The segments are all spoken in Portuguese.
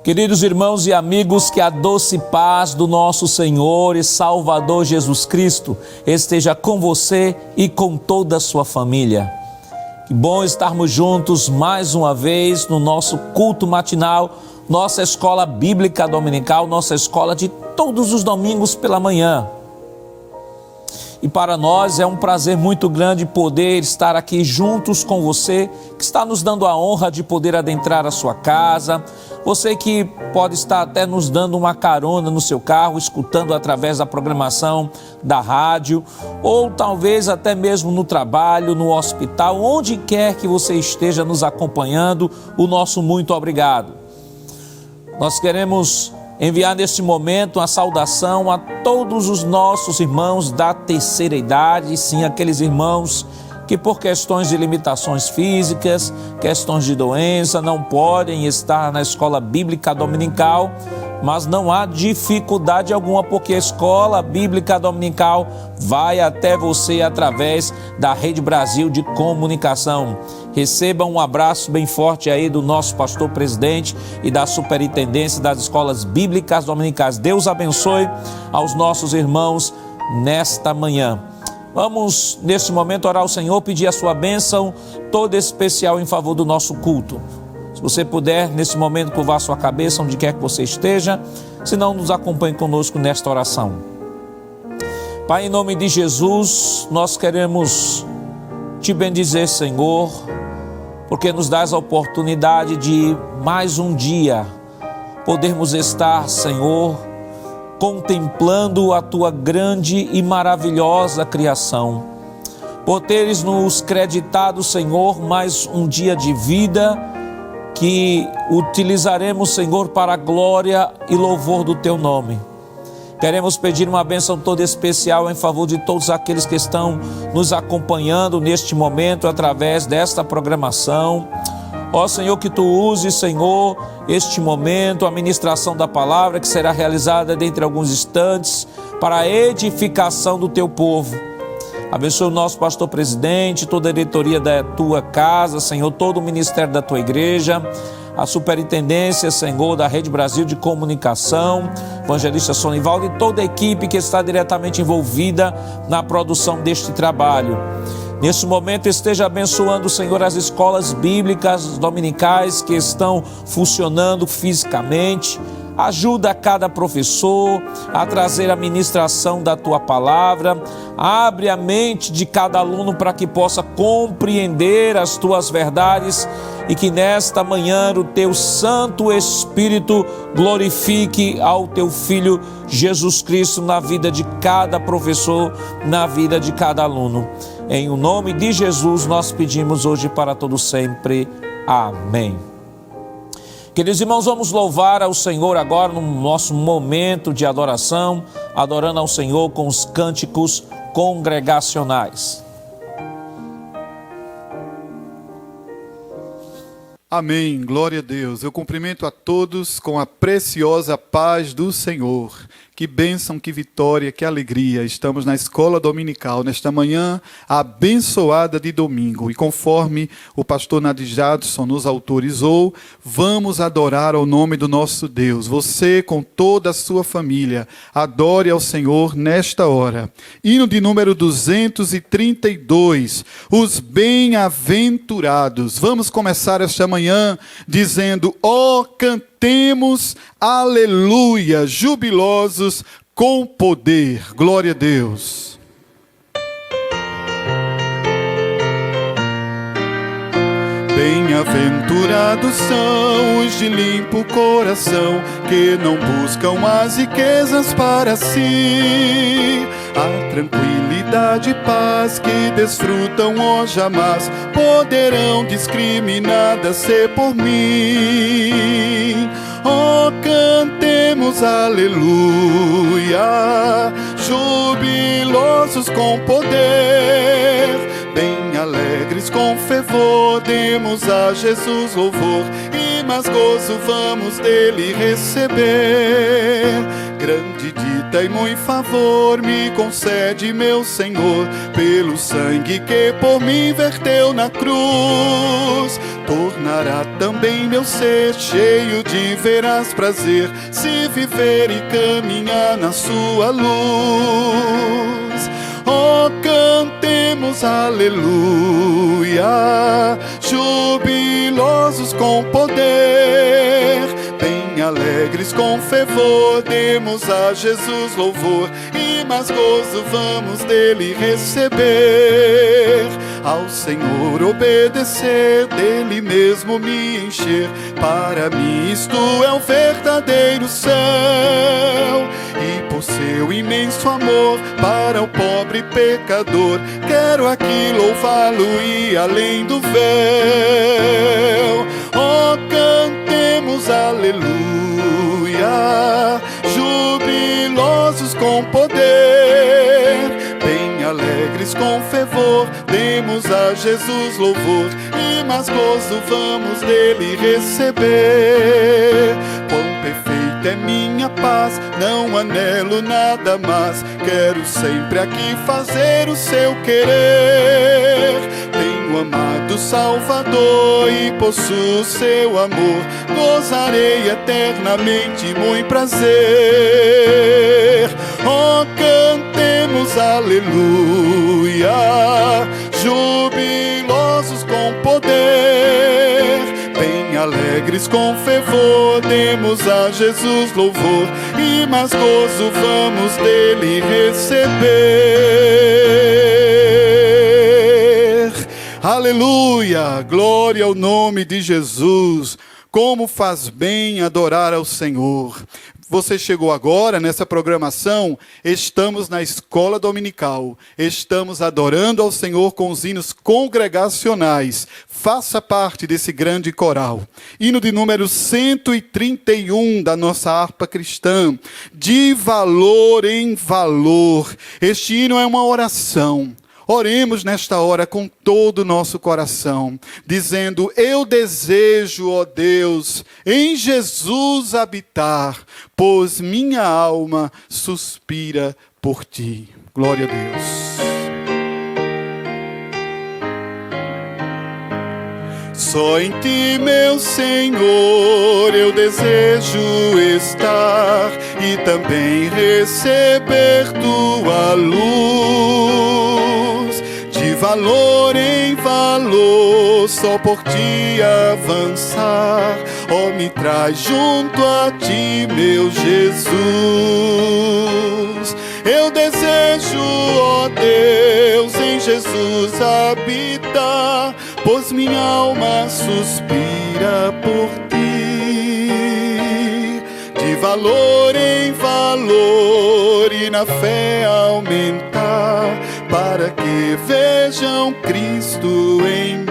Queridos irmãos e amigos, que a doce paz do nosso Senhor e Salvador Jesus Cristo esteja com você e com toda a sua família. Que bom estarmos juntos mais uma vez no nosso culto matinal, nossa escola bíblica dominical, nossa escola de todos os domingos pela manhã. E para nós é um prazer muito grande poder estar aqui juntos com você, que está nos dando a honra de poder adentrar a sua casa. Você que pode estar até nos dando uma carona no seu carro, escutando através da programação da rádio, ou talvez até mesmo no trabalho, no hospital, onde quer que você esteja nos acompanhando, o nosso muito obrigado. Nós queremos enviar neste momento uma saudação a todos os nossos irmãos da terceira idade, sim, aqueles irmãos que por questões de limitações físicas, questões de doença, não podem estar na escola bíblica dominical, mas não há dificuldade alguma, porque a escola bíblica dominical vai até você através da Rede Brasil de Comunicação. Receba um abraço bem forte aí do nosso pastor presidente e da superintendência das escolas bíblicas dominicais. Deus abençoe aos nossos irmãos nesta manhã. Vamos, neste momento, orar ao Senhor, pedir a sua bênção toda especial em favor do nosso culto. Se você puder, nesse momento, curvar sua cabeça, onde quer que você esteja, se não, nos acompanhe conosco nesta oração. Pai, em nome de Jesus, nós queremos te bendizer, Senhor, porque nos dás a oportunidade de mais um dia podermos estar, Senhor, contemplando a tua grande e maravilhosa criação. Por teres nos creditado, Senhor, mais um dia de vida que utilizaremos, Senhor, para a glória e louvor do teu nome. Queremos pedir uma bênção toda especial em favor de todos aqueles que estão nos acompanhando neste momento através desta programação. Ó Senhor, que Tu uses, Senhor, este momento, a ministração da palavra que será realizada dentro de alguns instantes para a edificação do Teu povo. Abençoe o nosso pastor presidente, toda a diretoria da Tua casa, Senhor, todo o ministério da Tua igreja, a superintendência, Senhor, da Rede Brasil de Comunicação, evangelista Sonivaldo e toda a equipe que está diretamente envolvida na produção deste trabalho. Nesse momento esteja abençoando, Senhor, as escolas bíblicas dominicais que estão funcionando fisicamente. Ajuda cada professor a trazer a ministração da Tua palavra. Abre a mente de cada aluno para que possa compreender as Tuas verdades e que nesta manhã o Teu Santo Espírito glorifique ao Teu Filho Jesus Cristo na vida de cada professor, na vida de cada aluno. Em o nome de Jesus nós pedimos hoje para todo sempre. Amém. Queridos irmãos, vamos louvar ao Senhor agora no nosso momento de adoração, adorando ao Senhor com os cânticos congregacionais. Amém, glória a Deus. Eu cumprimento a todos com a preciosa paz do Senhor. Que bênção, que vitória, que alegria. Estamos na escola dominical, nesta manhã abençoada de domingo. E conforme o pastor Nadir Jadson nos autorizou, vamos adorar ao nome do nosso Deus. Você, com toda a sua família, adore ao Senhor nesta hora. Hino de número 232, os bem-aventurados. Vamos começar esta manhã dizendo: ó, cantemos, aleluia, jubilosos com poder. Glória a Deus. Bem-aventurados são os de limpo coração, que não buscam as riquezas para si. A tranquilidade e paz que desfrutam, ó, jamais poderão discriminada ser por mim. Ó, cantemos aleluia, jubilosos com poder, bem alegres com fervor, demos a Jesus louvor e mais gozo vamos dele receber. Grande dita e muito favor me concede meu Senhor, pelo sangue que por mim verteu na cruz. tornará também meu ser cheio de veraz prazer, se viver e caminhar na sua luz. Oh, cantemos aleluia, jubilosos com poder, bem alegres com fervor, demos a Jesus louvor, e mais gozo vamos dele receber. Ao Senhor obedecer, dele mesmo me encher, para mim isto é o verdadeiro céu. E por seu imenso amor para o pobre pecador, quero aqui louvá-lo e além do véu. Oh, cantemos aleluia, jubilosos com poder, bem alegres com fervor, demos a Jesus louvor, e mais gozo vamos dele receber. Quão perfeita é minha paz, não anelo nada mais, quero sempre aqui fazer o seu querer. Tenho amado Salvador e possuo seu amor, gozarei eternamente muito prazer. Oh, cantemos aleluia, jubilosos com poder, bem alegres com fervor, demos a Jesus louvor, e mais gozo vamos dele receber. Aleluia, glória ao nome de Jesus. Como faz bem adorar ao Senhor. Você chegou agora nessa programação, estamos na escola dominical, estamos adorando ao Senhor com os hinos congregacionais. Faça parte desse grande coral. Hino de número 131 da nossa harpa cristã, de valor em valor. Este hino é uma oração. Oremos nesta hora com todo o nosso coração, dizendo: eu desejo, ó Deus, em Jesus habitar, pois minha alma suspira por ti. Glória a Deus. Só em ti, meu Senhor, eu desejo estar e também receber tua luz. De valor em valor, só por ti avançar. Oh, me traz junto a ti, meu Jesus. Eu desejo, ó Deus, em Jesus habitar, pois minha alma suspira por ti. De valor em valor e na fé aumentar, para que vejam Cristo em mim.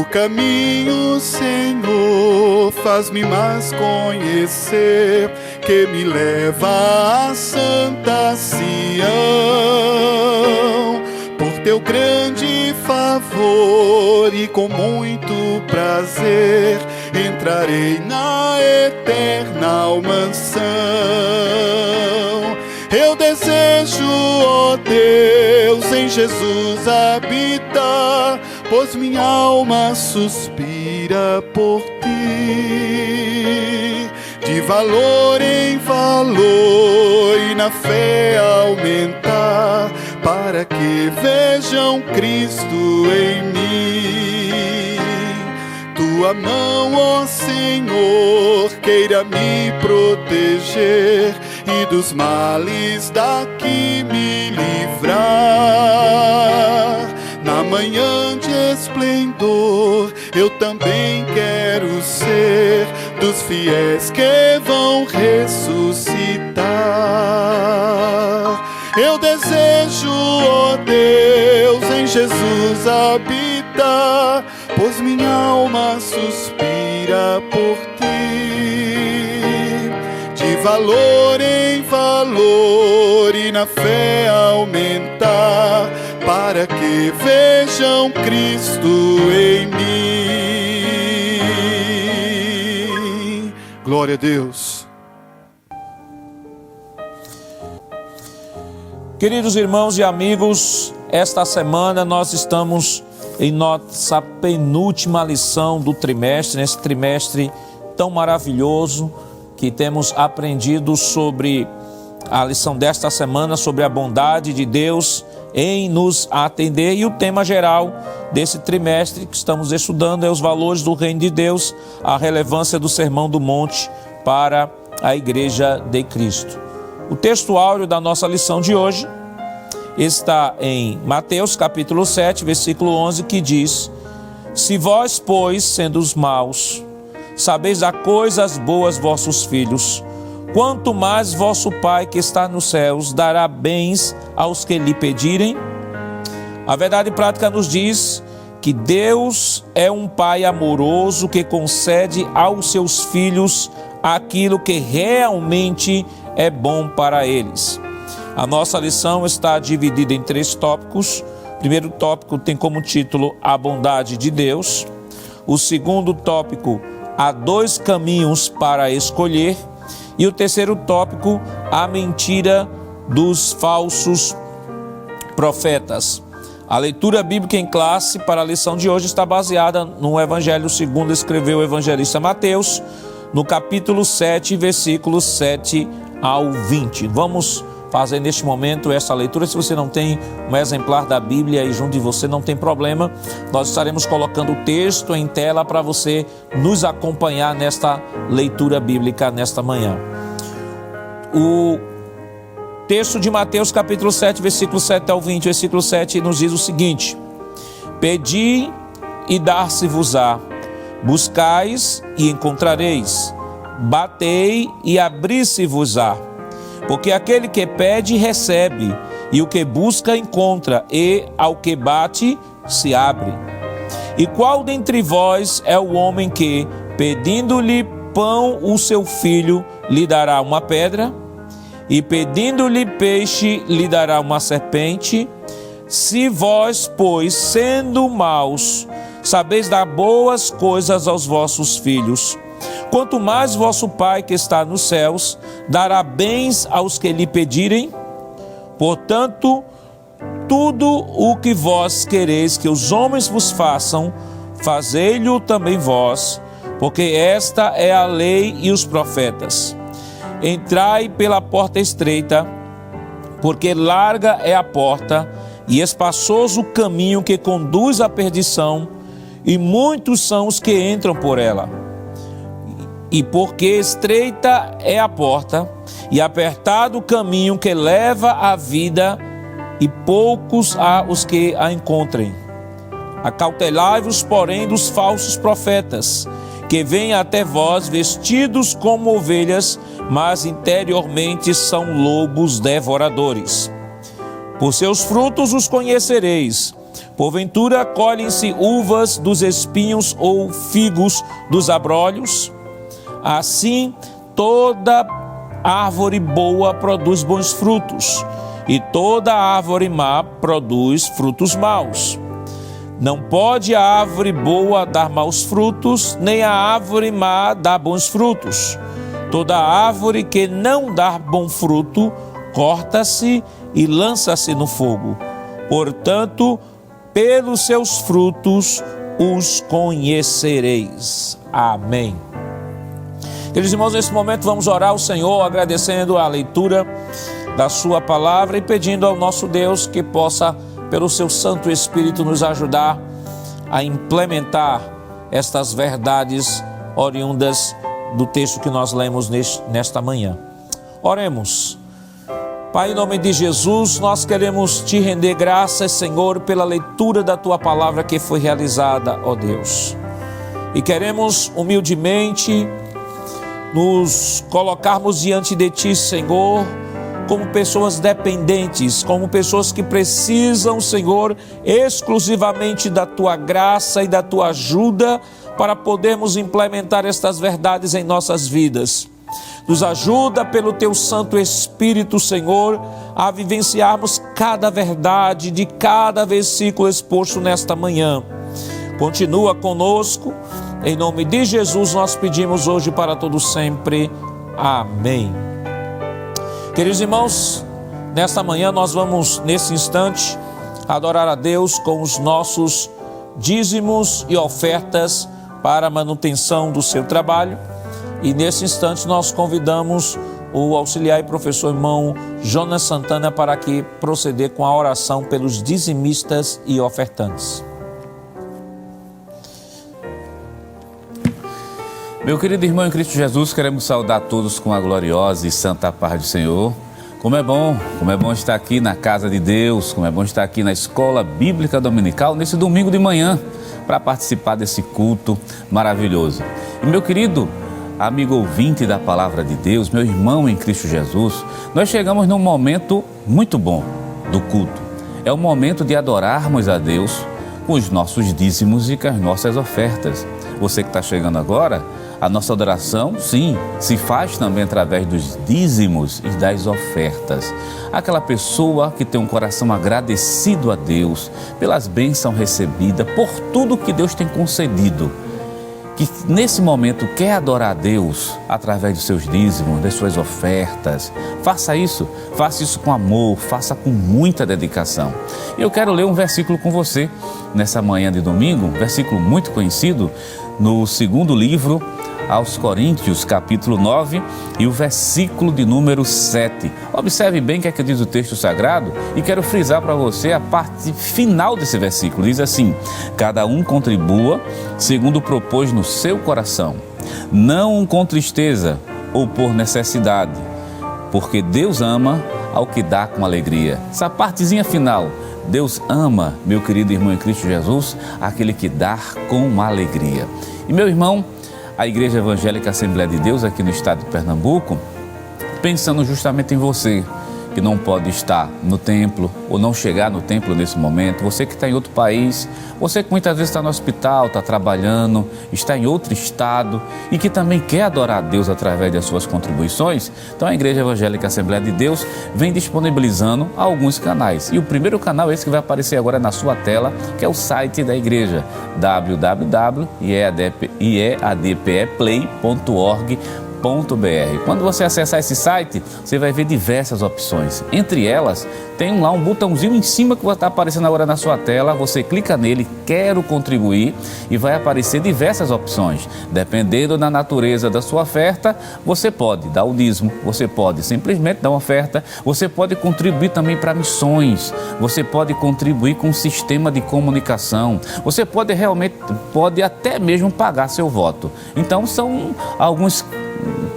O caminho, Senhor, faz-me mais conhecer, que me leva à santa Sião. Por teu grande favor e com muito prazer, entrarei na eterna mansão. Eu desejo, ó Deus, em Jesus habitar, pois minha alma suspira por ti. De valor em valor e na fé aumentar, para que vejam Cristo em mim. Tua mão, ó Senhor, queira me proteger e dos males daqui me livrar. Na manhã de esplendor, eu também quero ser dos fiéis que vão ressuscitar. Eu desejo, ó Deus, em Jesus habitar, pois minha alma suspira por ti. De valor em valor e na fé aumentar, para que vejam Cristo em mim. Glória a Deus. Queridos irmãos e amigos, esta semana nós estamos em nossa penúltima lição do trimestre, nesse trimestre tão maravilhoso que temos aprendido sobre a lição desta semana, sobre a bondade de Deus em nos atender, e o tema geral desse trimestre que estamos estudando é os valores do reino de Deus, a relevância do Sermão do Monte para a Igreja de Cristo. O texto áureo da nossa lição de hoje está em Mateus capítulo 7, versículo 11, que diz: Se vós, pois, sendo os maus, sabeis dar coisas boas vossos filhos, quanto mais vosso Pai que está nos céus dará bens aos que lhe pedirem. A verdade prática nos diz que Deus é um Pai amoroso que concede aos seus filhos aquilo que realmente é bom para eles. A nossa lição está dividida em 3 tópicos. O primeiro tópico tem como título a bondade de Deus. O segundo tópico, há 2 caminhos para escolher. E o terceiro tópico, a mentira dos falsos profetas. A leitura bíblica em classe para a lição de hoje está baseada no Evangelho segundo escreveu o evangelista Mateus, no capítulo 7, versículos 7 ao 20. Vamos fazer neste momento essa leitura. Se você não tem um exemplar da Bíblia aí junto de você, não tem problema. Nós estaremos colocando o texto em tela para você nos acompanhar nesta leitura bíblica nesta manhã. O texto de Mateus capítulo 7, versículo 7 ao 20, versículo 7 nos diz o seguinte: Pedi e dar-se-vos-á, buscais e encontrareis, batei e abrir-se-vos-á. Porque aquele que pede, recebe, e o que busca, encontra, e ao que bate, se abre. E qual dentre vós é o homem que, pedindo-lhe pão o seu filho, lhe dará uma pedra? E pedindo-lhe peixe, lhe dará uma serpente? Se vós, pois, sendo maus, sabeis dar boas coisas aos vossos filhos, quanto mais vosso Pai que está nos céus dará bens aos que lhe pedirem. Portanto, tudo o que vós quereis que os homens vos façam, fazei-lhe também vós, porque esta é a lei e os profetas. Entrai pela porta estreita, porque larga é a porta e espaçoso o caminho que conduz à perdição, e muitos são os que entram por ela. E porque estreita é a porta e apertado o caminho que leva à vida, e poucos há os que a encontrem. Acautelai-vos, porém, dos falsos profetas, que vêm até vós vestidos como ovelhas, mas interiormente são lobos devoradores. Por seus frutos os conhecereis. Porventura colhem-se uvas dos espinhos ou figos dos abrolhos? Assim, toda árvore boa produz bons frutos, e toda árvore má produz frutos maus. Não pode a árvore boa dar maus frutos, nem a árvore má dar bons frutos. Toda árvore que não dá bom fruto, corta-se e lança-se no fogo. Portanto, pelos seus frutos os conhecereis. Amém. Queridos irmãos, nesse momento vamos orar ao Senhor, agradecendo a leitura da sua palavra e pedindo ao nosso Deus que possa, pelo seu Santo Espírito, nos ajudar a implementar estas verdades oriundas do texto que nós lemos nesta manhã. Oremos. Pai, em nome de Jesus, nós queremos te render graças, Senhor, pela leitura da tua palavra que foi realizada, ó Deus. E queremos humildemente nos colocarmos diante de ti, Senhor, como pessoas dependentes, como pessoas que precisam, Senhor, exclusivamente da tua graça e da tua ajuda para podermos implementar estas verdades em nossas vidas. Nos ajuda pelo teu Santo Espírito, Senhor, a vivenciarmos cada verdade de cada versículo exposto nesta manhã. Continua conosco. Em nome de Jesus nós pedimos hoje para todo sempre. Amém. Queridos irmãos, nesta manhã nós vamos, nesse instante, adorar a Deus com os nossos dízimos e ofertas para a manutenção do seu trabalho. E nesse instante nós convidamos o auxiliar e professor irmão Jonas Santana para que proceder com a oração pelos dizimistas e ofertantes. Meu querido irmão em Cristo Jesus, queremos saudar todos com a gloriosa e santa paz do Senhor. Como é bom estar aqui na casa de Deus, como é bom estar aqui na Escola Bíblica Dominical nesse domingo de manhã para participar desse culto maravilhoso. E meu querido amigo ouvinte da Palavra de Deus, meu irmão em Cristo Jesus, nós chegamos num momento muito bom do culto. É o momento de adorarmos a Deus com os nossos dízimos e com as nossas ofertas. Você que está chegando agora, a nossa adoração, sim, se faz também através dos dízimos e das ofertas. Aquela pessoa que tem um coração agradecido a Deus pelas bênçãos recebidas, por tudo que Deus tem concedido, que nesse momento quer adorar a Deus através dos seus dízimos, das suas ofertas. Faça isso com amor, faça com muita dedicação. Eu quero ler um versículo com você nessa manhã de domingo, um versículo muito conhecido, no segundo livro aos Coríntios, capítulo 9 e o versículo de número 7. Observe bem o que é que diz o texto sagrado e quero frisar para você a parte final desse versículo. Diz assim: cada um contribua segundo propôs no seu coração, não com tristeza ou por necessidade, porque Deus ama ao que dá com alegria. Essa partezinha final: Deus ama, meu querido irmão em Cristo Jesus, aquele que dá com alegria. E meu irmão, a Igreja Evangélica Assembleia de Deus aqui no estado de Pernambuco, pensando justamente em você, que não pode estar no templo ou não chegar no templo nesse momento, você que está em outro país, você que muitas vezes está no hospital, está trabalhando, está em outro estado e que também quer adorar a Deus através das suas contribuições. Então a Igreja Evangélica Assembleia de Deus vem disponibilizando alguns canais. E o primeiro canal é esse que vai aparecer agora na sua tela, que é o site da igreja, www.iadpeplay.org.br. Quando você acessar esse site, você vai ver diversas opções. Entre elas, tem lá um botãozinho em cima que vai estar aparecendo agora na sua tela. Você clica nele, quero contribuir, e vai aparecer diversas opções. Dependendo da natureza da sua oferta, você pode dar o dízimo, você pode simplesmente dar uma oferta, você pode contribuir também para missões, você pode contribuir com um sistema de comunicação, você pode até mesmo pagar seu voto. Então são alguns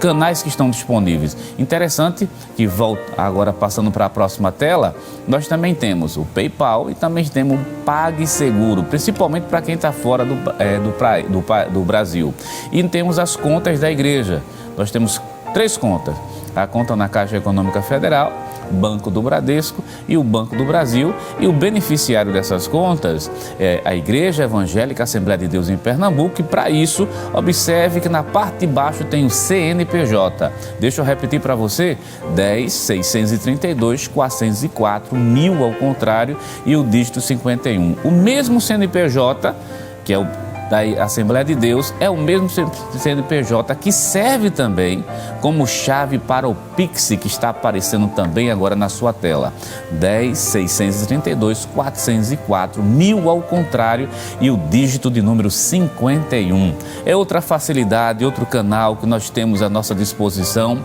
canais que estão disponíveis. Interessante que, agora passando para a próxima tela, nós também temos o PayPal e também temos o PagSeguro, principalmente para quem está fora do Brasil. E temos as contas da igreja. Nós temos 3 contas: a conta na Caixa Econômica Federal, Banco do Bradesco e o Banco do Brasil. E o beneficiário dessas contas é a Igreja Evangélica Assembleia de Deus em Pernambuco. E para isso, observe que na parte de baixo tem o CNPJ. Deixa eu repetir para você: 10.632.404, 1000 ao contrário, e o dígito 51. O mesmo CNPJ, que é o da Assembleia de Deus, é o mesmo CNPJ que serve também como chave para o Pix, que está aparecendo também agora na sua tela. 10.632.404, 1000 ao contrário, e o dígito de número 51. É outra facilidade, outro canal que nós temos à nossa disposição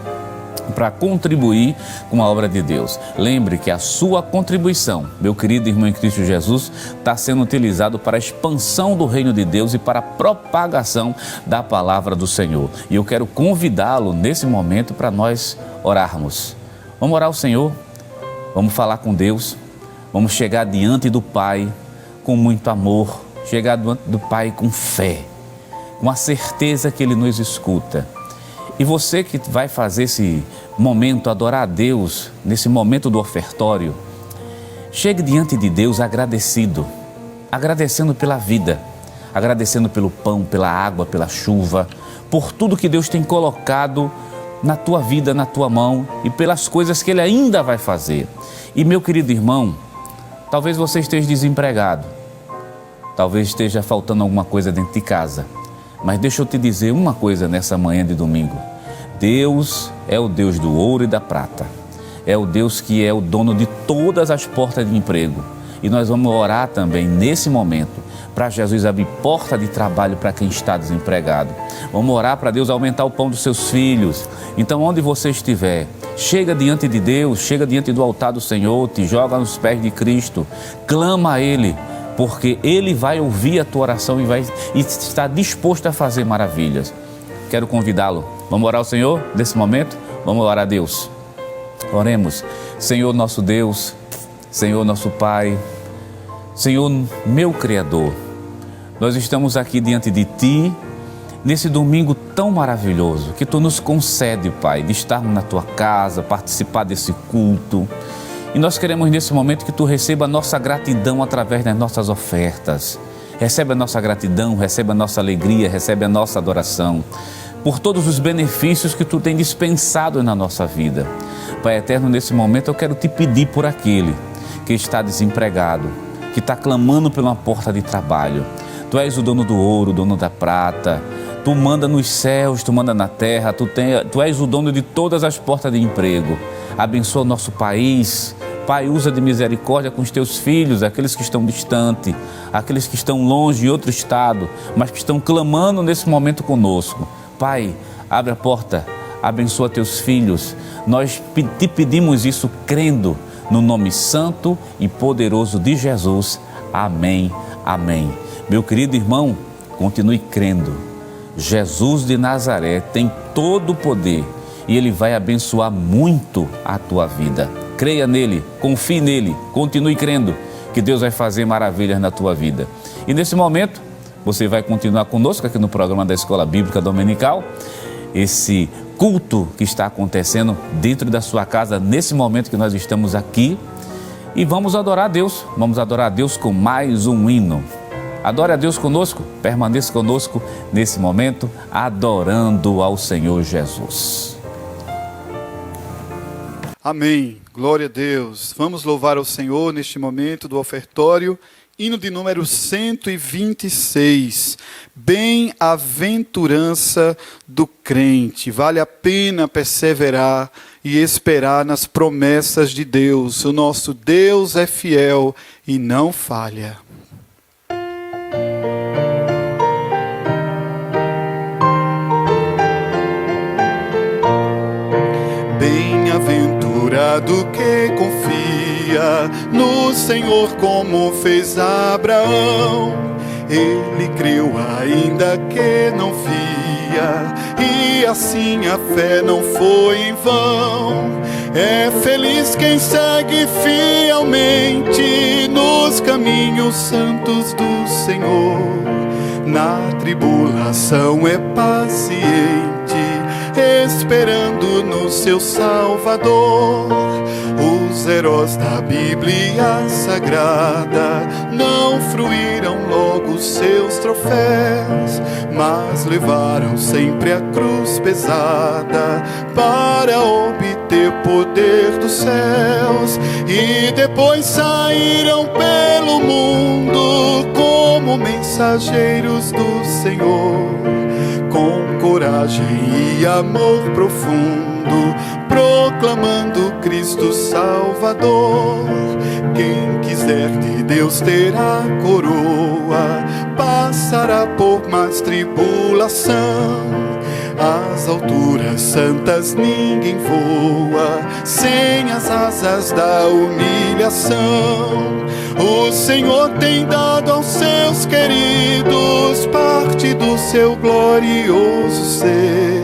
para contribuir com a obra de Deus. Lembre que a sua contribuição, meu querido irmão em Cristo Jesus, está sendo utilizado para a expansão do reino de Deus e para a propagação da palavra do Senhor. E eu quero convidá-lo nesse momento para nós orarmos. Vamos orar ao Senhor, vamos falar com Deus, vamos chegar diante do Pai com muito amor, chegar diante do Pai com fé, com a certeza que Ele nos escuta. E você que vai fazer esse momento, adorar a Deus, nesse momento do ofertório, chegue diante de Deus agradecido, agradecendo pela vida, agradecendo pelo pão, pela água, pela chuva, por tudo que Deus tem colocado na tua vida, na tua mão, e pelas coisas que Ele ainda vai fazer. E meu querido irmão, talvez você esteja desempregado, talvez esteja faltando alguma coisa dentro de casa. Mas deixa eu te dizer uma coisa nessa manhã de domingo: Deus é o Deus do ouro e da prata, é o Deus que é o dono de todas as portas de emprego. E nós vamos orar também nesse momento para Jesus abrir porta de trabalho para quem está desempregado. Vamos orar para Deus aumentar o pão dos seus filhos. Então, onde você estiver, chega diante de Deus, chega diante do altar do Senhor, te joga nos pés de Cristo, clama a Ele, porque Ele vai ouvir a tua oração e está disposto a fazer maravilhas. Quero convidá-lo. Vamos orar ao Senhor nesse momento? Vamos orar a Deus. Oremos. Senhor nosso Deus, Senhor nosso Pai, Senhor meu Criador, nós estamos aqui diante de Ti, nesse domingo tão maravilhoso que Tu nos concede, Pai, de estarmos na Tua casa, participar desse culto. E nós queremos nesse momento que Tu receba a nossa gratidão através das nossas ofertas. Recebe a nossa gratidão, recebe a nossa alegria, recebe a nossa adoração, por todos os benefícios que Tu tem dispensado na nossa vida. Pai eterno, nesse momento eu quero Te pedir por aquele que está desempregado, que está clamando por uma porta de trabalho. Tu és o dono do ouro, o dono da prata, Tu manda nos céus, Tu manda na terra, Tu és o dono de todas as portas de emprego. Abençoa o nosso país. Pai, usa de misericórdia com os Teus filhos, aqueles que estão distantes, aqueles que estão longe em outro estado, mas que estão clamando nesse momento conosco. Pai, abre a porta, abençoa Teus filhos. Nós Te pedimos isso crendo no nome santo e poderoso de Jesus. Amém, amém. Meu querido irmão, continue crendo. Jesus de Nazaré tem todo o poder e Ele vai abençoar muito a tua vida. Creia nele, confie nele, continue crendo que Deus vai fazer maravilhas na tua vida. E nesse momento, você vai continuar conosco aqui no programa da Escola Bíblica Dominical, esse culto que está acontecendo dentro da sua casa, nesse momento que nós estamos aqui, e vamos adorar a Deus com mais um hino. Adore a Deus conosco, permaneça conosco nesse momento, adorando ao Senhor Jesus. Amém. Glória a Deus. Vamos louvar ao Senhor neste momento do ofertório. Hino de número 126. Bem-aventurança do crente. Vale a pena perseverar e esperar nas promessas de Deus. O nosso Deus é fiel e não falha. Bem-aventurado que confia no Senhor como fez Abraão. Ele creu ainda que não via, e assim a fé não foi em vão. É feliz quem segue fielmente nos caminhos santos do Senhor. Na tribulação é paciente, esperando no seu Salvador. Os heróis da Bíblia Sagrada não fruíram logo seus troféus, mas levaram sempre a cruz pesada para obter poder dos céus. E depois saíram pelo mundo como mensageiros do Senhor, com coragem e amor profundo, proclamando Cristo Salvador. Quem quiser de Deus terá coroa, passará por mais tribulação. Às alturas santas ninguém voa sem as asas da humilhação. O Senhor tem dado aos seus queridos parte do seu glorioso ser.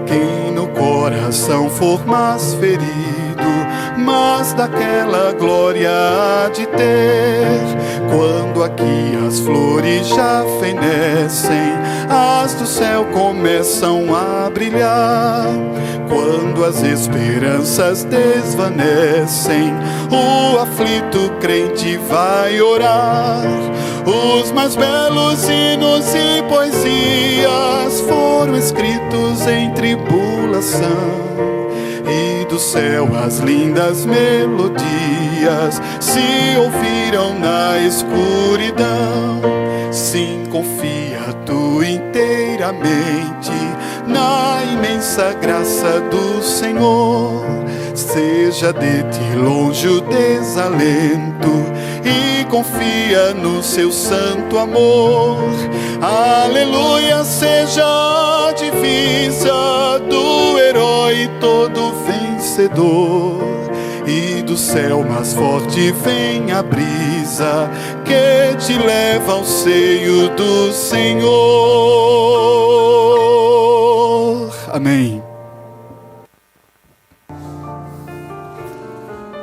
Quem no coração for mais ferido, mas daquela glória há de ter. Quando aqui as flores já fenecem, as do céu começam a brilhar. Quando as esperanças desvanecem, o aflito crente vai orar. Os mais belos hinos e poesias foram escritos em tribulação, e do céu as lindas melodias se ouviram na escuridão. Sim, confia tu inteiramente na imensa graça do Senhor. seja de ti longe o desalento e confia no seu santo amor. Aleluia, seja a divisa do herói todo vencedor. E do céu mais forte vem a brisa que te leva ao seio do Senhor. Amém.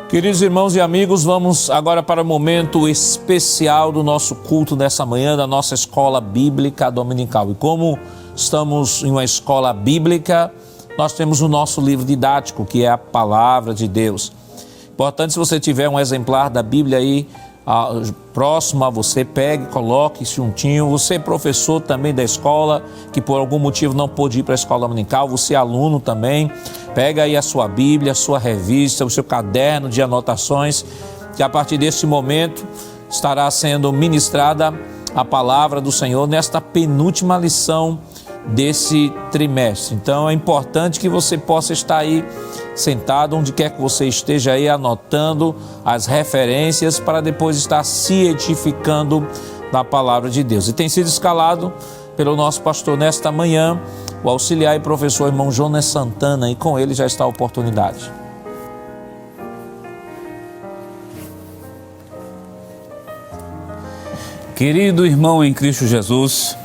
Queridos irmãos e amigos, vamos agora para o momento especial do nosso culto dessa manhã, da nossa escola bíblica dominical. E como estamos em uma escola bíblica, nós temos o nosso livro didático, que é a Palavra de Deus. Importante, se você tiver um exemplar da Bíblia aí próximo a você, pegue, coloque juntinho. Você professor também da escola, que por algum motivo não pôde ir para a escola dominical, você aluno também, pega aí a sua Bíblia, a sua revista, o seu caderno de anotações, que a partir deste momento estará sendo ministrada a palavra do Senhor nesta penúltima lição desse trimestre. Então é importante que você possa estar aí sentado, onde quer que você esteja aí, anotando as referências para depois estar se edificando na palavra de Deus. E tem sido escalado pelo nosso pastor nesta manhã, o auxiliar e professor irmão Jonas Santana, e com ele já está a oportunidade. Querido irmão em Cristo Jesus,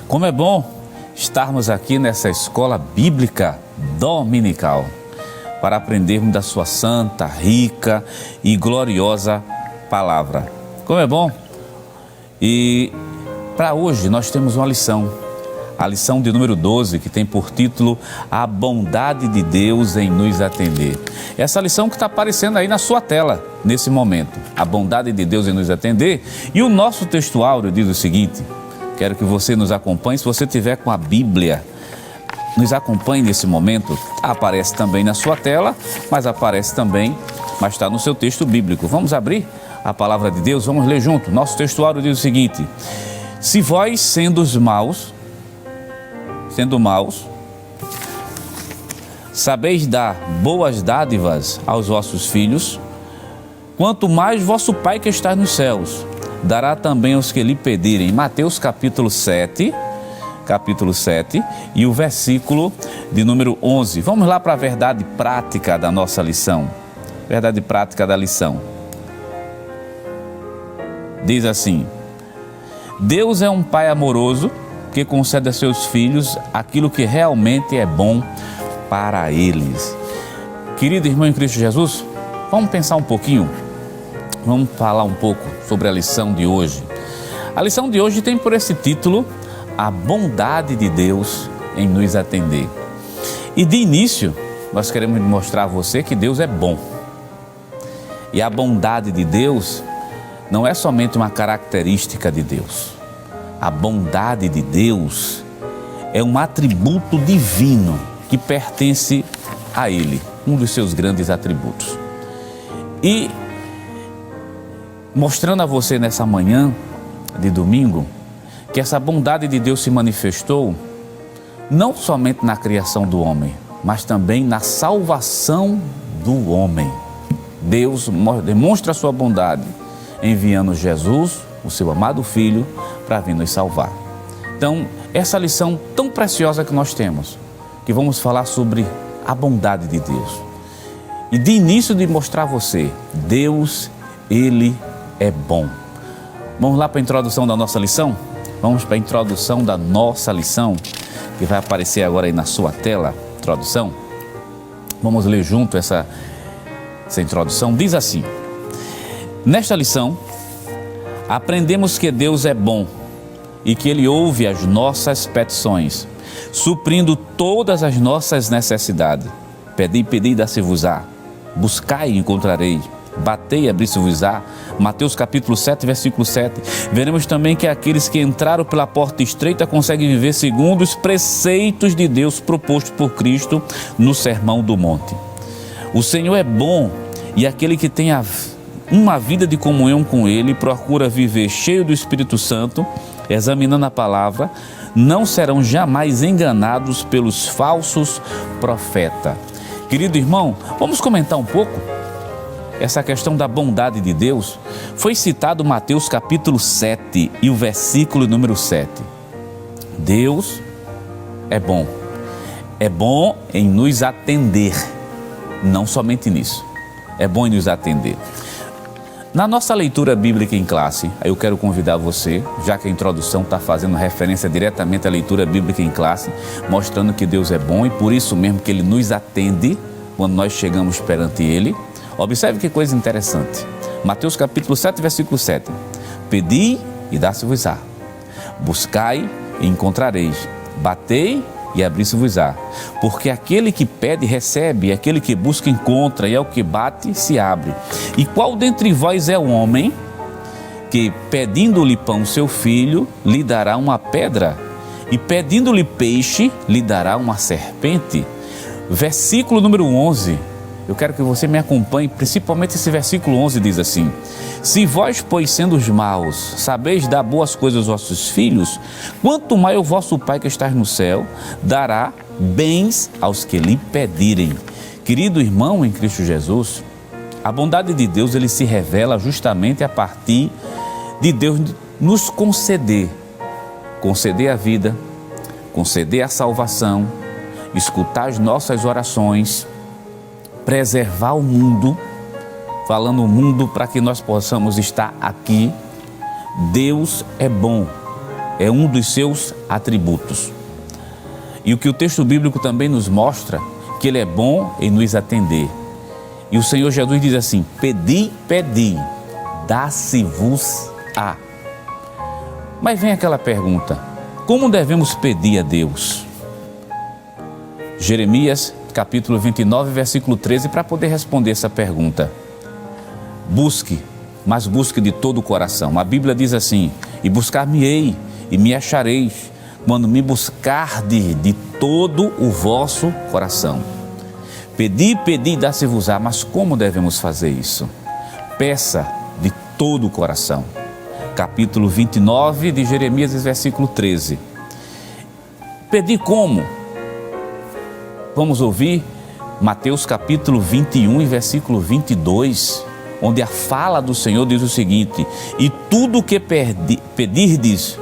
como é bom estarmos aqui nessa escola bíblica dominical para aprendermos da sua santa, rica e gloriosa palavra. Como é bom! E para hoje nós temos uma lição, a lição de número 12, que tem por título A Bondade de Deus em Nos Atender. Essa lição que está aparecendo aí na sua tela nesse momento, a bondade de Deus em nos atender. E o nosso textuário diz o seguinte: quero que você nos acompanhe, se você tiver com a Bíblia, nos acompanhe nesse momento. Aparece também na sua tela, mas está no seu texto bíblico. Vamos abrir a palavra de Deus, vamos ler junto. Nosso textuário diz o seguinte: se vós sendo maus, sabeis dar boas dádivas aos vossos filhos, quanto mais vosso Pai que está nos céus dará também aos que lhe pedirem. Mateus capítulo 7 e o versículo de número 11. Vamos lá para a verdade prática da nossa lição. Verdade prática da lição. Diz assim: Deus é um Pai amoroso que concede a seus filhos aquilo que realmente é bom para eles. Querido irmão em Cristo Jesus, vamos pensar um pouquinho. Vamos falar um pouco sobre a lição de hoje. A lição de hoje tem por esse título A Bondade de Deus em Nos Atender. E de início, nós queremos mostrar a você que Deus é bom. E a bondade de Deus não é somente uma característica de Deus. A bondade de Deus é um atributo divino que pertence a Ele, um dos seus grandes atributos. E mostrando a você nessa manhã de domingo que essa bondade de Deus se manifestou não somente na criação do homem, mas também na salvação do homem. Deus demonstra a sua bondade enviando Jesus, o seu amado Filho, para vir nos salvar. Então, essa lição tão preciosa que nós temos, que vamos falar sobre a bondade de Deus. E de início de mostrar a você, Deus, Ele é bom. Vamos lá para a introdução da nossa lição? Vamos para a introdução da nossa lição, que vai aparecer agora aí na sua tela, introdução. Vamos ler junto essa introdução. Diz assim: nesta lição, aprendemos que Deus é bom e que Ele ouve as nossas petições, suprindo todas as nossas necessidades. Pedi, pedi, dá-se-vos-á. Buscai e encontrareis. Batei e abri-se-vos-á. Mateus capítulo 7, versículo 7. Veremos também que aqueles que entraram pela porta estreita conseguem viver segundo os preceitos de Deus propostos por Cristo no Sermão do Monte. O Senhor é bom e aquele que tem uma vida de comunhão com Ele, procura viver cheio do Espírito Santo, examinando a palavra, não serão jamais enganados pelos falsos profetas. Querido irmão, vamos comentar um pouco essa questão da bondade de Deus. Foi citado Mateus capítulo 7 e o versículo número 7. Deus é bom em nos atender, não somente nisso, é bom em nos atender. Na nossa leitura bíblica em classe, aí eu quero convidar você, já que a introdução está fazendo referência diretamente à leitura bíblica em classe, mostrando que Deus é bom e por isso mesmo que Ele nos atende quando nós chegamos perante Ele. Observe que coisa interessante. Mateus capítulo 7, versículo 7. Pedi e dá-se-vos-á. Buscai e encontrareis. Batei e abri-se-vos-á. Porque aquele que pede, recebe, e aquele que busca, encontra, e ao que bate, se abre. E qual dentre vós é o homem que, pedindo-lhe pão seu filho, lhe dará uma pedra? E pedindo-lhe peixe, lhe dará uma serpente? Versículo número 11. Eu quero que você me acompanhe, principalmente esse versículo 11 diz assim: se vós, pois, sendo os maus, sabeis dar boas coisas aos vossos filhos, quanto mais o vosso Pai que está no céu dará bens aos que lhe pedirem. Querido irmão em Cristo Jesus, a bondade de Deus ele se revela justamente a partir de Deus nos conceder a vida, conceder a salvação, escutar as nossas orações, preservar o mundo, falando o mundo para que nós possamos estar aqui. Deus é bom, é um dos seus atributos. E o que o texto bíblico também nos mostra, que Ele é bom em nos atender. E o Senhor Jesus diz assim: pedi, dá-se-vos-á. Mas vem aquela pergunta: como devemos pedir a Deus? Jeremias capítulo 29, versículo 13, para poder responder essa pergunta. Busque, mas busque de todo o coração. A Bíblia diz assim: e buscar-me-ei e me achareis, quando me buscardes de todo o vosso coração. Pedi, dá-se-vos-á. Mas como devemos fazer isso? Peça de todo o coração. Capítulo 29 de Jeremias, versículo 13. Pedir como? Vamos ouvir Mateus capítulo 21 e versículo 22, onde a fala do Senhor diz o seguinte: e tudo o que pedirdes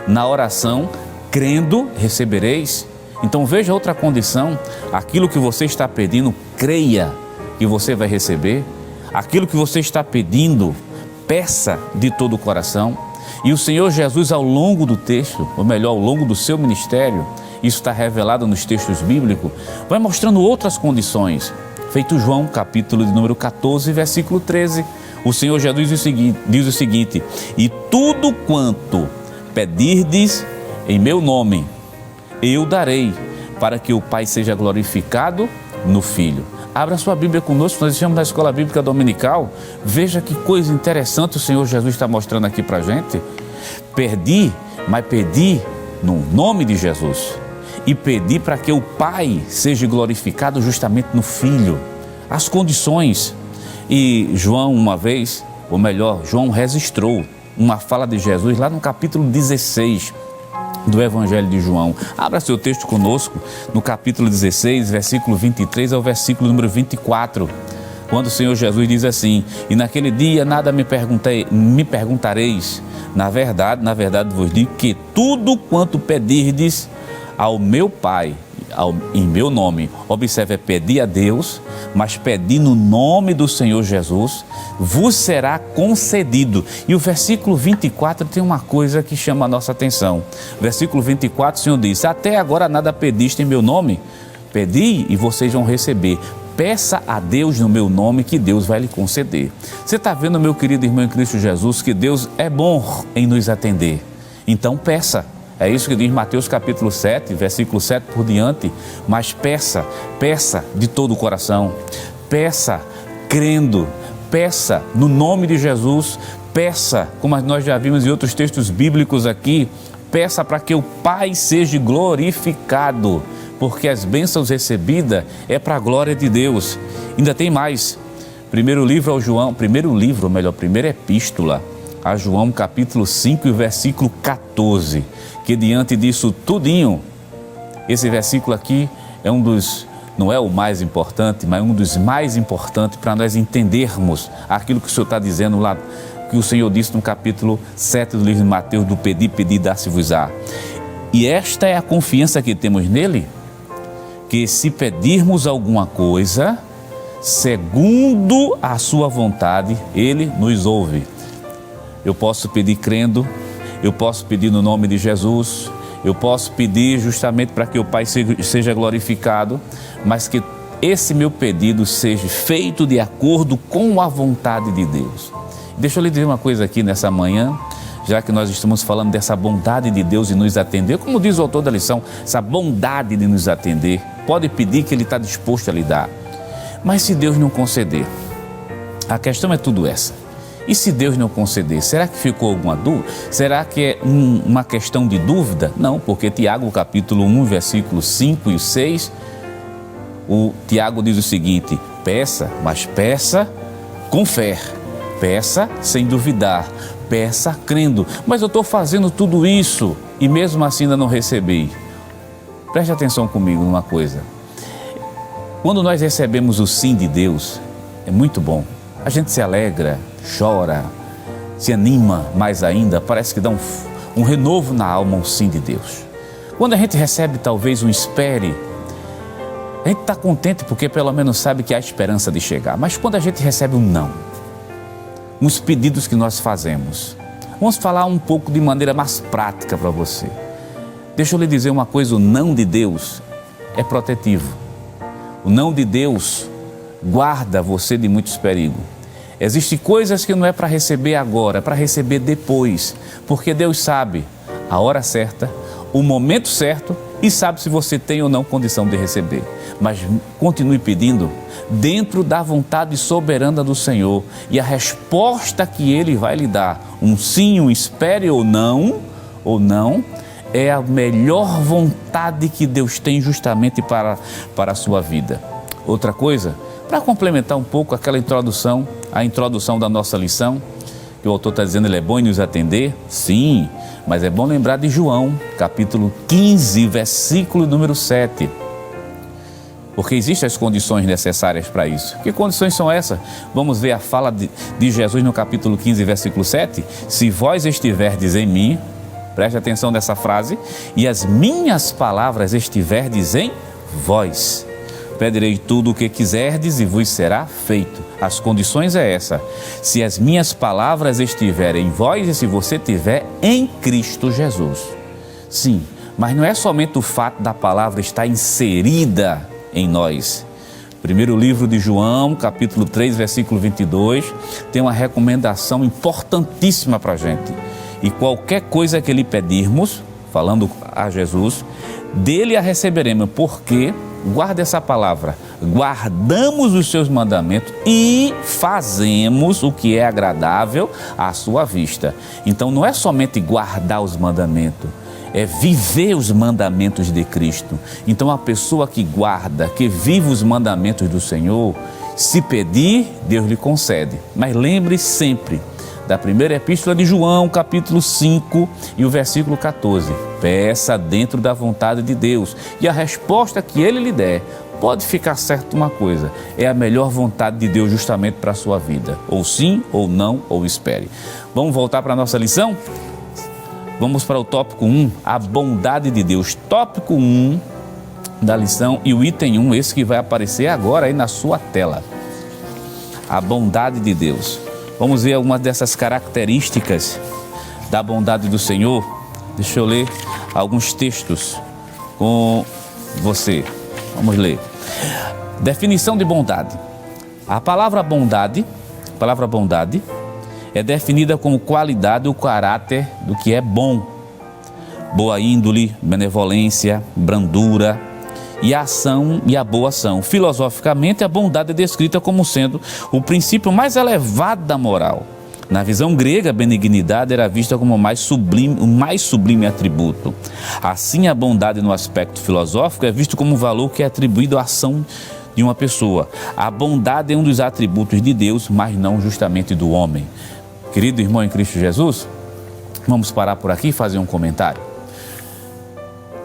na oração, crendo, recebereis. Então veja outra condição: aquilo que você está pedindo, creia que você vai receber. Aquilo que você está pedindo, peça de todo o coração. E o Senhor Jesus, ao longo do texto, ou melhor, ao longo do seu ministério, isso está revelado nos textos bíblicos, vai mostrando outras condições. Feito João, capítulo de número 14, versículo 13, o Senhor Jesus diz o seguinte: e tudo quanto pedirdes em meu nome, eu darei, para que o Pai seja glorificado no Filho. Abra sua Bíblia conosco, nós estamos na Escola Bíblica Dominical. Veja que coisa interessante o Senhor Jesus está mostrando aqui para a gente. Pedi, mas pedi no nome de Jesus. E pedir para que o Pai seja glorificado justamente no Filho. As condições. E João uma vez, ou melhor, João registrou uma fala de Jesus lá no capítulo 16 do Evangelho de João. Abra seu texto conosco no capítulo 16, versículo 23 ao versículo número 24. Quando o Senhor Jesus diz assim: e naquele dia nada me perguntareis. Na verdade vos digo que tudo quanto pedirdes ao meu Pai, em meu nome, observe, é pedir a Deus, mas pedir no nome do Senhor Jesus, vos será concedido. E o versículo 24 tem uma coisa que chama a nossa atenção. Versículo 24, o Senhor diz: até agora nada pediste em meu nome, pedi e vocês vão receber. Peça a Deus no meu nome, que Deus vai lhe conceder. Você está vendo, meu querido irmão em Cristo Jesus, que Deus é bom em nos atender. Então peça. É isso que diz Mateus capítulo 7, versículo 7 por diante. Mas peça de todo o coração. Peça crendo. Peça no nome de Jesus. Peça, como nós já vimos em outros textos bíblicos aqui, peça para que o Pai seja glorificado, porque as bênçãos recebidas é para a glória de Deus. Ainda tem mais. Primeira epístola a João, capítulo 5 e versículo 14, que diante disso tudinho, esse versículo aqui é um dos não é o mais importante, mas um dos mais importantes para nós entendermos aquilo que o Senhor está dizendo lá, que o Senhor disse no capítulo 7 do livro de Mateus, do pedir, dar-se-vos-á. E esta é a confiança que temos nele, que se pedirmos alguma coisa, segundo a sua vontade, ele nos ouve. Eu posso pedir crendo, eu posso pedir no nome de Jesus, eu posso pedir justamente para que o Pai seja glorificado, mas que esse meu pedido seja feito de acordo com a vontade de Deus. Deixa eu lhe dizer uma coisa aqui nessa manhã, já que nós estamos falando dessa bondade de Deus em nos atender, como diz o autor da lição, essa bondade de nos atender, pode pedir que Ele está disposto a lhe dar. Mas se Deus não conceder, a questão é tudo essa. E se Deus não conceder, será que ficou alguma dúvida? Será que é uma questão de dúvida? Não, porque Tiago capítulo 1, versículos 5 e 6, o Tiago diz o seguinte: peça, mas peça com fé, peça sem duvidar, peça crendo. Mas eu estou fazendo tudo isso e mesmo assim ainda não recebi. Preste atenção comigo numa coisa. Quando nós recebemos o sim de Deus, é muito bom. A gente se alegra, chora, se anima mais ainda, parece que dá um renovo na alma, um sim de Deus. Quando a gente recebe talvez um espere, a gente está contente porque pelo menos sabe que há esperança de chegar. Mas quando a gente recebe um não, uns pedidos que nós fazemos, vamos falar um pouco de maneira mais prática para você. Deixa eu lhe dizer uma coisa, o não de Deus é protetivo. O não de Deus guarda você de muitos perigos. Existem coisas que não é para receber agora, é para receber depois, porque Deus sabe a hora certa, o momento certo e sabe se você tem ou não condição de receber. Mas continue pedindo dentro da vontade soberana do Senhor e a resposta que Ele vai lhe dar, um sim, um espere ou não, é a melhor vontade que Deus tem justamente para a sua vida. Outra coisa, para complementar um pouco aquela introdução, a introdução da nossa lição, que o autor está dizendo, ele é bom em nos atender? Sim, mas é bom lembrar de João, capítulo 15, versículo número 7. Porque existem as condições necessárias para isso. Que condições são essas? Vamos ver a fala de Jesus no capítulo 15, versículo 7. Se vós estiverdes em mim, preste atenção nessa frase, e as minhas palavras estiverdes em vós, pedirei tudo o que quiserdes e vos será feito. As condições é essa: se as minhas palavras estiverem em vós e se você estiver em Cristo Jesus. Sim, mas não é somente o fato da palavra estar inserida em nós. Primeiro livro de João, capítulo 3, versículo 22, tem uma recomendação importantíssima para a gente. E qualquer coisa que lhe pedirmos, falando a Jesus, dele a receberemos, porque, guarda essa palavra, guardamos os seus mandamentos e fazemos o que é agradável à sua vista. Então não é somente guardar os mandamentos, é viver os mandamentos de Cristo. Então a pessoa que guarda, que vive os mandamentos do Senhor, se pedir, Deus lhe concede. Mas lembre sempre da primeira epístola de João, capítulo 5 e o versículo 14. Peça dentro da vontade de Deus e a resposta que Ele lhe der, pode ficar certo uma coisa, é a melhor vontade de Deus justamente para a sua vida. Ou sim, ou não, ou espere. Vamos voltar para a nossa lição? Vamos para o tópico 1, a bondade de Deus. Tópico 1 da lição e o item 1, esse que vai aparecer agora aí na sua tela. A bondade de Deus. Vamos ver algumas dessas características da bondade do Senhor. Deixa eu ler alguns textos com você. Vamos ler. Definição de bondade. A palavra bondade é definida como qualidade ou caráter do que é bom. Boa índole, benevolência, brandura e a ação e a boa ação. Filosoficamente, a bondade é descrita como sendo o princípio mais elevado da moral. Na visão grega, a benignidade era vista como o mais sublime atributo. Assim, a bondade no aspecto filosófico é vista como um valor que é atribuído à ação de uma pessoa. A bondade é um dos atributos de Deus, mas não justamente do homem. Querido irmão em Cristo Jesus, vamos parar por aqui e fazer um comentário.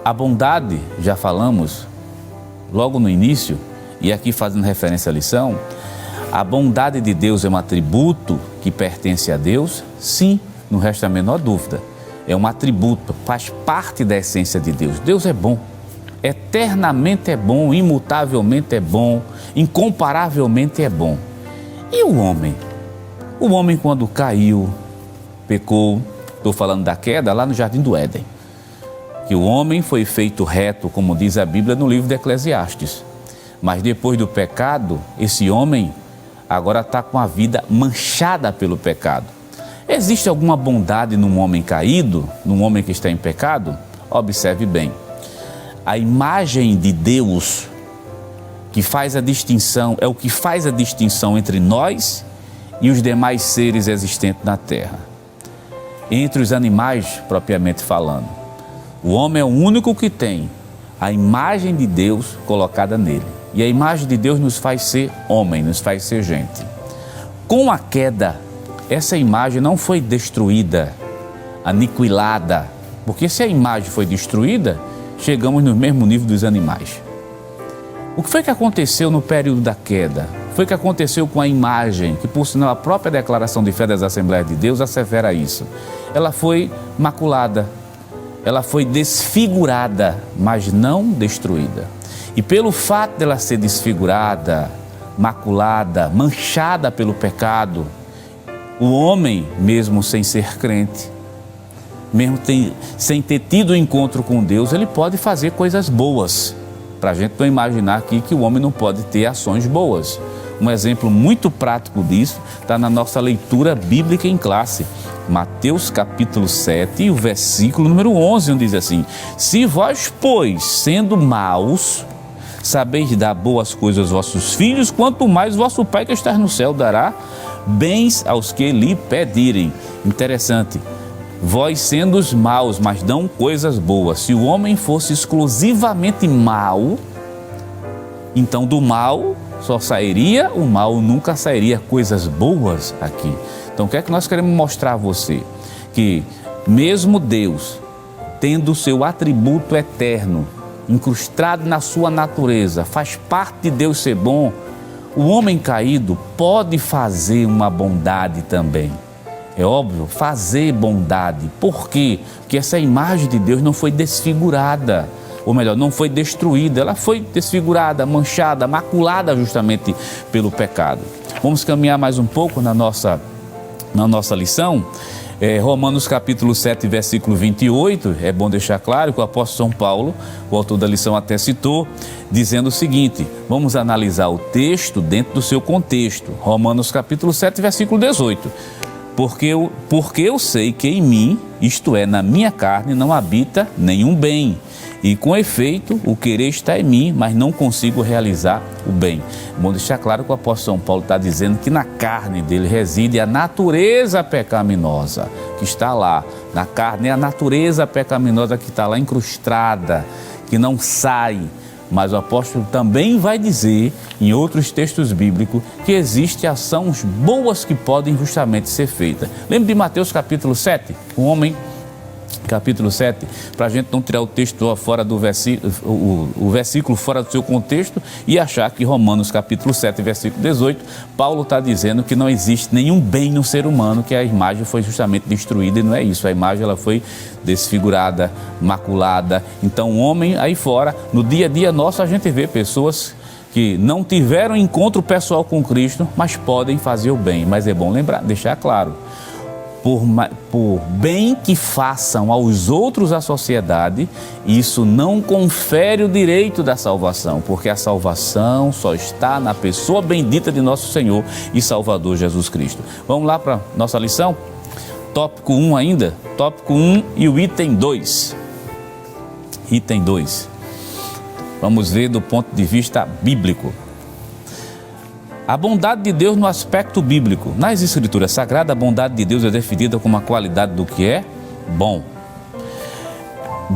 A bondade, já falamos, logo no início, e aqui fazendo referência à lição, a bondade de Deus é um atributo que pertence a Deus? Sim, não resta a menor dúvida. É um atributo, faz parte da essência de Deus. Deus é bom, eternamente é bom, imutavelmente é bom, incomparavelmente é bom. E o homem? O homem, quando caiu, pecou, estou falando da queda lá no Jardim do Éden, que o homem foi feito reto, como diz a Bíblia no livro de Eclesiastes. Mas depois do pecado, esse homem agora está com a vida manchada pelo pecado. Existe alguma bondade num homem caído, num homem que está em pecado? Observe bem. A imagem de Deus que faz a distinção, é o que faz a distinção entre nós e os demais seres existentes na terra. Entre os animais, propriamente falando. O homem é o único que tem a imagem de Deus colocada nele. E a imagem de Deus nos faz ser homem, nos faz ser gente. Com a queda, essa imagem não foi destruída, aniquilada. Porque se a imagem foi destruída, chegamos no mesmo nível dos animais. O que foi que aconteceu no período da queda? Foi o que aconteceu com a imagem, que por sinal a própria declaração de fé das Assembleias de Deus assevera isso. Ela foi maculada, ela foi desfigurada, mas não destruída. E pelo fato dela ser desfigurada, maculada, manchada pelo pecado, o homem, mesmo sem ser crente, mesmo sem ter tido um encontro com Deus, ele pode fazer coisas boas. Para a gente não imaginar aqui que o homem não pode ter ações boas. Um exemplo muito prático disso está na nossa leitura bíblica em classe. Mateus capítulo 7 e o versículo número 11, onde diz assim: se vós, pois, sendo maus, sabeis dar boas coisas aos vossos filhos, quanto mais vosso Pai que está no céu dará bens aos que lhe pedirem. Interessante. Vós sendo os maus, mas dão coisas boas. Se o homem fosse exclusivamente mau, então do mal só sairia o mal, nunca sairia coisas boas aqui. Então o que é que nós queremos mostrar a você? Que mesmo Deus, tendo o seu atributo eterno, incrustado na sua natureza, faz parte de Deus ser bom, o homem caído pode fazer uma bondade também. É óbvio, fazer bondade. Por quê? Porque essa imagem de Deus não foi desfigurada, ou melhor, não foi destruída, ela foi desfigurada, manchada, maculada justamente pelo pecado. Vamos caminhar mais um pouco na nossa lição. Romanos capítulo 7, versículo 28, é bom deixar claro que o apóstolo São Paulo, o autor da lição até citou, dizendo o seguinte: vamos analisar o texto dentro do seu contexto. Romanos capítulo 7, versículo 18. Porque eu sei que em mim, isto é, na minha carne, não habita nenhum bem. E com efeito, o querer está em mim, mas não consigo realizar o bem. Bom deixar claro que o apóstolo São Paulo está dizendo que na carne dele reside a natureza pecaminosa, que está lá. Na carne é a natureza pecaminosa que está lá incrustada, que não sai. Mas o apóstolo também vai dizer, em outros textos bíblicos, que existem ações boas que podem justamente ser feitas. Lembra de Mateus capítulo 7? O homem, capítulo 7, para a gente não tirar o texto fora do versículo, o versículo fora do seu contexto e achar que Romanos capítulo 7, versículo 18, Paulo está dizendo que não existe nenhum bem no ser humano, que a imagem foi justamente destruída, e não é isso, a imagem ela foi desfigurada, maculada. Então o homem aí fora, no dia a dia nosso, a gente vê pessoas que não tiveram encontro pessoal com Cristo, mas podem fazer o bem. Mas é bom lembrar, deixar claro, por bem que façam aos outros à sociedade, isso não confere o direito da salvação, porque a salvação só está na pessoa bendita de nosso Senhor e Salvador Jesus Cristo. Vamos lá para a nossa lição? Tópico 1 ainda, tópico 1 e o item 2. Item 2. Vamos ver do ponto de vista bíblico. A bondade de Deus no aspecto bíblico. Nas Escrituras Sagradas, a bondade de Deus é definida como a qualidade do que é bom.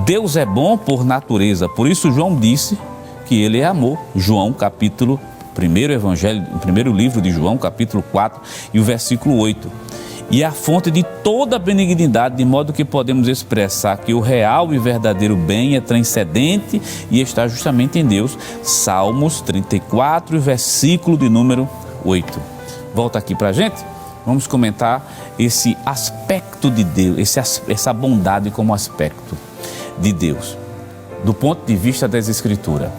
Deus é bom por natureza, por isso João disse que ele é amor. João capítulo 1, primeiro livro de João, capítulo 4 e o versículo 8. e a fonte de toda a benignidade, de modo que podemos expressar que o real e verdadeiro bem é transcendente e está justamente em Deus. Salmos 34, versículo de número 8. Volta aqui para a gente, vamos comentar esse aspecto de Deus, essa bondade como aspecto de Deus, do ponto de vista das Escrituras.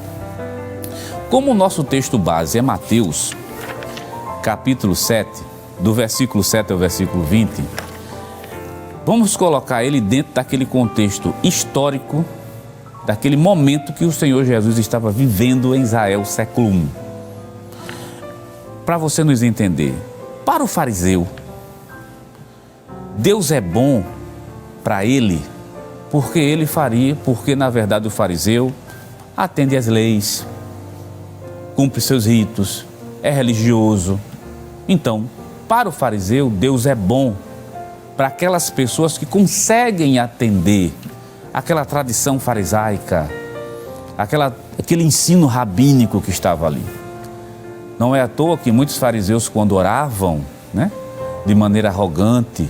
Como o nosso texto base é Mateus, capítulo 7, do versículo 7 ao versículo 20, vamos colocar ele dentro daquele contexto histórico, daquele momento que o Senhor Jesus estava vivendo em Israel, século I. Para você nos entender, para o fariseu, Deus é bom para ele, porque na verdade o fariseu atende às leis, cumpre seus ritos, é religioso. Então, para o fariseu, Deus é bom para aquelas pessoas que conseguem atender aquela tradição farisaica, aquele ensino rabínico que estava ali. Não é à toa que muitos fariseus, quando oravam, de maneira arrogante,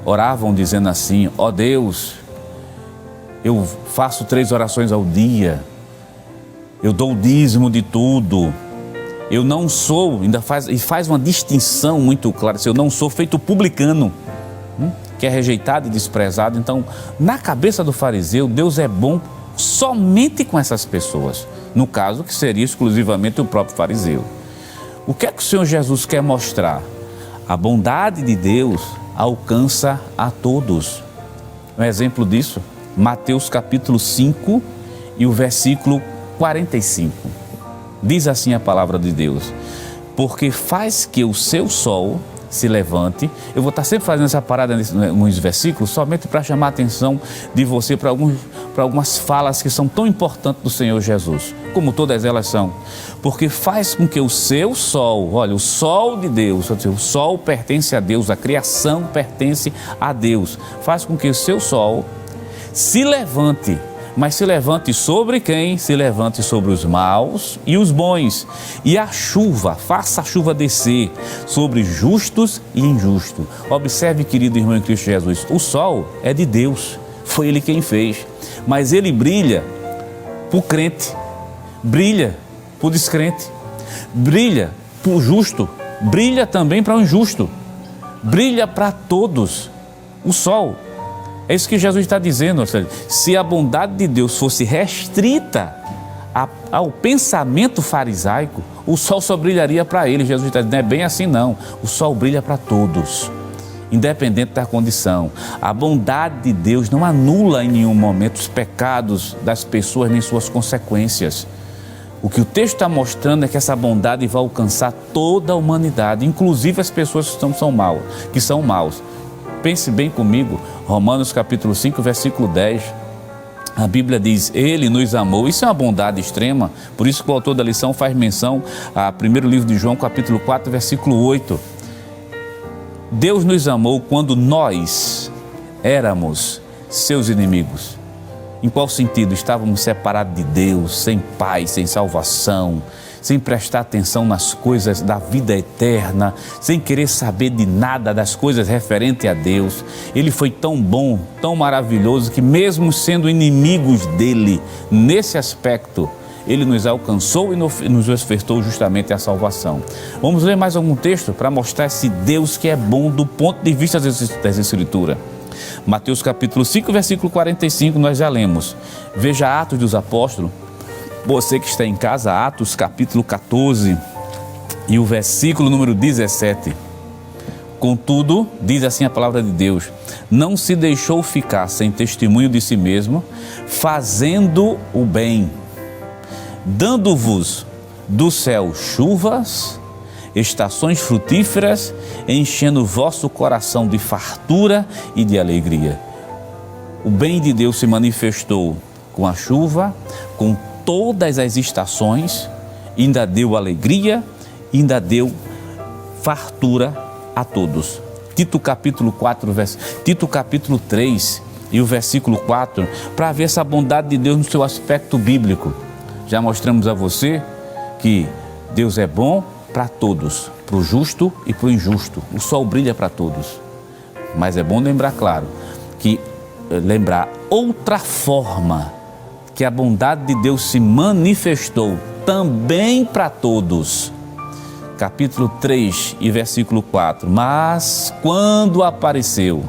oravam dizendo assim: ó Deus, eu faço 3 orações ao dia, eu dou o dízimo de tudo, eu não sou, faz uma distinção muito clara, eu não sou feito publicano, que é rejeitado e desprezado. Então, na cabeça do fariseu, Deus é bom somente com essas pessoas, no caso que seria exclusivamente o próprio fariseu. O que é que o Senhor Jesus quer mostrar? A bondade de Deus alcança a todos. Um exemplo disso, Mateus capítulo 5 e o versículo 45. Diz assim a palavra de Deus: porque faz que o seu sol se levante. Eu vou estar sempre fazendo essa parada nos versículos, somente para chamar a atenção de você para algumas falas que são tão importantes do Senhor Jesus, como todas elas são. Porque faz com que o seu sol, olha, o sol de Deus, o sol pertence a Deus, a criação pertence a Deus. Faz com que o seu sol se levante. Mas se levante sobre quem? Se levante sobre os maus e os bons. E a chuva, faça a chuva descer sobre justos e injustos. Observe, querido irmão em Cristo Jesus, o sol é de Deus, foi Ele quem fez. Mas ele brilha para o crente, brilha para o descrente, brilha para o justo, brilha também para o injusto, brilha para todos. O sol. É isso que Jesus está dizendo. Ou seja, se a bondade de Deus fosse restrita ao pensamento farisaico, o sol só brilharia para ele. Jesus está dizendo: não é bem assim não. O sol brilha para todos, independente da condição. A bondade de Deus não anula em nenhum momento os pecados das pessoas nem suas consequências. O que o texto está mostrando é que essa bondade vai alcançar toda a humanidade, inclusive as pessoas que são maus. Pense bem comigo, Romanos capítulo 5, versículo 10, a Bíblia diz: Ele nos amou. Isso é uma bondade extrema, por isso que o autor da lição faz menção ao primeiro livro de João, capítulo 4, versículo 8. Deus nos amou quando nós éramos seus inimigos. Em qual sentido? Estávamos separados de Deus, sem paz, sem salvação, sem prestar atenção nas coisas da vida eterna, sem querer saber de nada das coisas referentes a Deus. Ele foi tão bom, tão maravilhoso, que mesmo sendo inimigos dele, nesse aspecto, ele nos alcançou e nos ofertou justamente a salvação. Vamos ler mais algum texto para mostrar esse Deus que é bom do ponto de vista das Escrituras. Mateus capítulo 5, versículo 45, nós já lemos. Veja Atos dos Apóstolos. Você que está em casa, Atos capítulo 14 e o versículo número 17. Contudo, diz assim a palavra de Deus: não se deixou ficar sem testemunho de si mesmo, fazendo o bem, dando-vos do céu chuvas, estações frutíferas, enchendo o vosso coração de fartura e de alegria. O bem de Deus se manifestou com a chuva, com todas as estações, ainda deu alegria, ainda deu fartura a todos. Tito capítulo 3 e o versículo 4, para ver essa bondade de Deus no seu aspecto bíblico. Já mostramos a você que Deus é bom para todos. para o justo e para o injusto. O sol brilha para todos. Mas é bom lembrar, claro, que lembrar outra forma que a bondade de Deus se manifestou também para todos. Capítulo 3 e versículo 4. Mas quando apareceu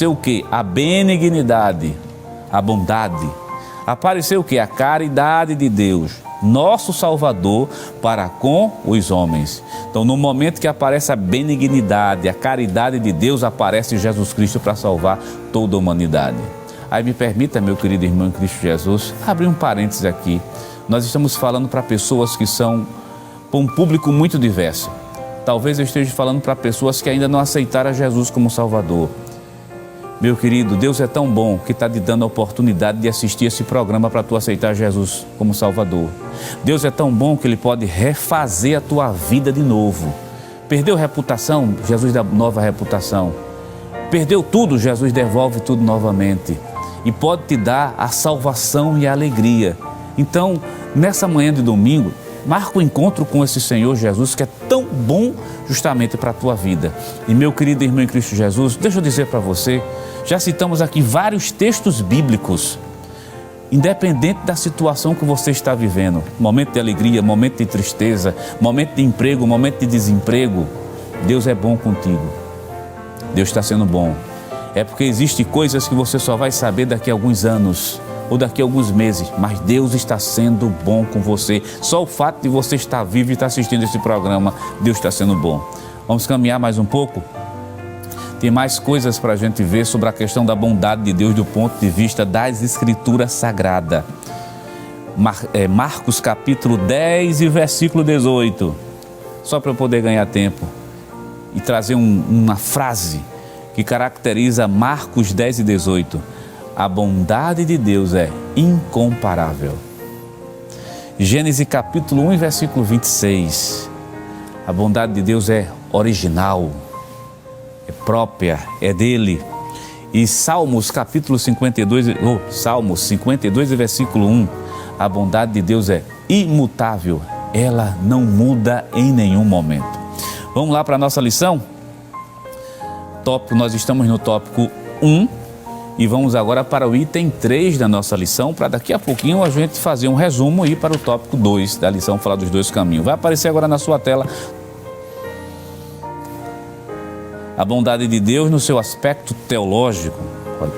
o quê? A benignidade, a bondade. Apareceu o quê? A caridade de Deus, nosso Salvador, para com os homens. Então, no momento que aparece a benignidade, a caridade de Deus, aparece Jesus Cristo para salvar toda a humanidade. Aí me permita, meu querido irmão em Cristo Jesus, abrir um parênteses aqui. Nós estamos falando para pessoas que são um público muito diverso. Talvez eu esteja falando para pessoas que ainda não aceitaram Jesus como Salvador. Meu querido, Deus é tão bom que está te dando a oportunidade de assistir esse programa para tu aceitar Jesus como Salvador. Deus é tão bom que Ele pode refazer a tua vida de novo. Perdeu reputação? Jesus dá nova reputação. Perdeu tudo? Jesus devolve tudo novamente. E pode te dar a salvação e a alegria. Então, nessa manhã de domingo, marca o encontro com esse Senhor Jesus que é tão bom justamente para a tua vida. E meu querido irmão em Cristo Jesus, deixa eu dizer para você, já citamos aqui vários textos bíblicos, independente da situação que você está vivendo, momento de alegria, momento de tristeza, momento de emprego, momento de desemprego, Deus é bom contigo. Deus está sendo bom. É porque existem coisas que você só vai saber daqui a alguns anos ou daqui a alguns meses, mas Deus está sendo bom com você. Só o fato de você estar vivo e estar assistindo esse programa, Deus está sendo bom. Vamos caminhar mais um pouco? Tem mais coisas para a gente ver sobre a questão da bondade de Deus do ponto de vista das Escrituras Sagradas. Marcos capítulo 10 e versículo 18. Só para eu poder ganhar tempo e trazer uma frase que caracteriza Marcos 10 e 18. A bondade de Deus é incomparável. Gênesis capítulo 1 e versículo 26. A bondade de Deus é original, é própria, é dele. E Salmos capítulo 52, Salmos 52 e versículo 1. A bondade de Deus é imutável, ela não muda em nenhum momento. Vamos lá para a nossa lição? Nós estamos no tópico 1 e vamos agora para o item 3 da nossa lição, para daqui a pouquinho a gente fazer um resumo e ir para o tópico 2 da lição, falar dos dois caminhos. Vai aparecer agora na sua tela a bondade de Deus no seu aspecto teológico.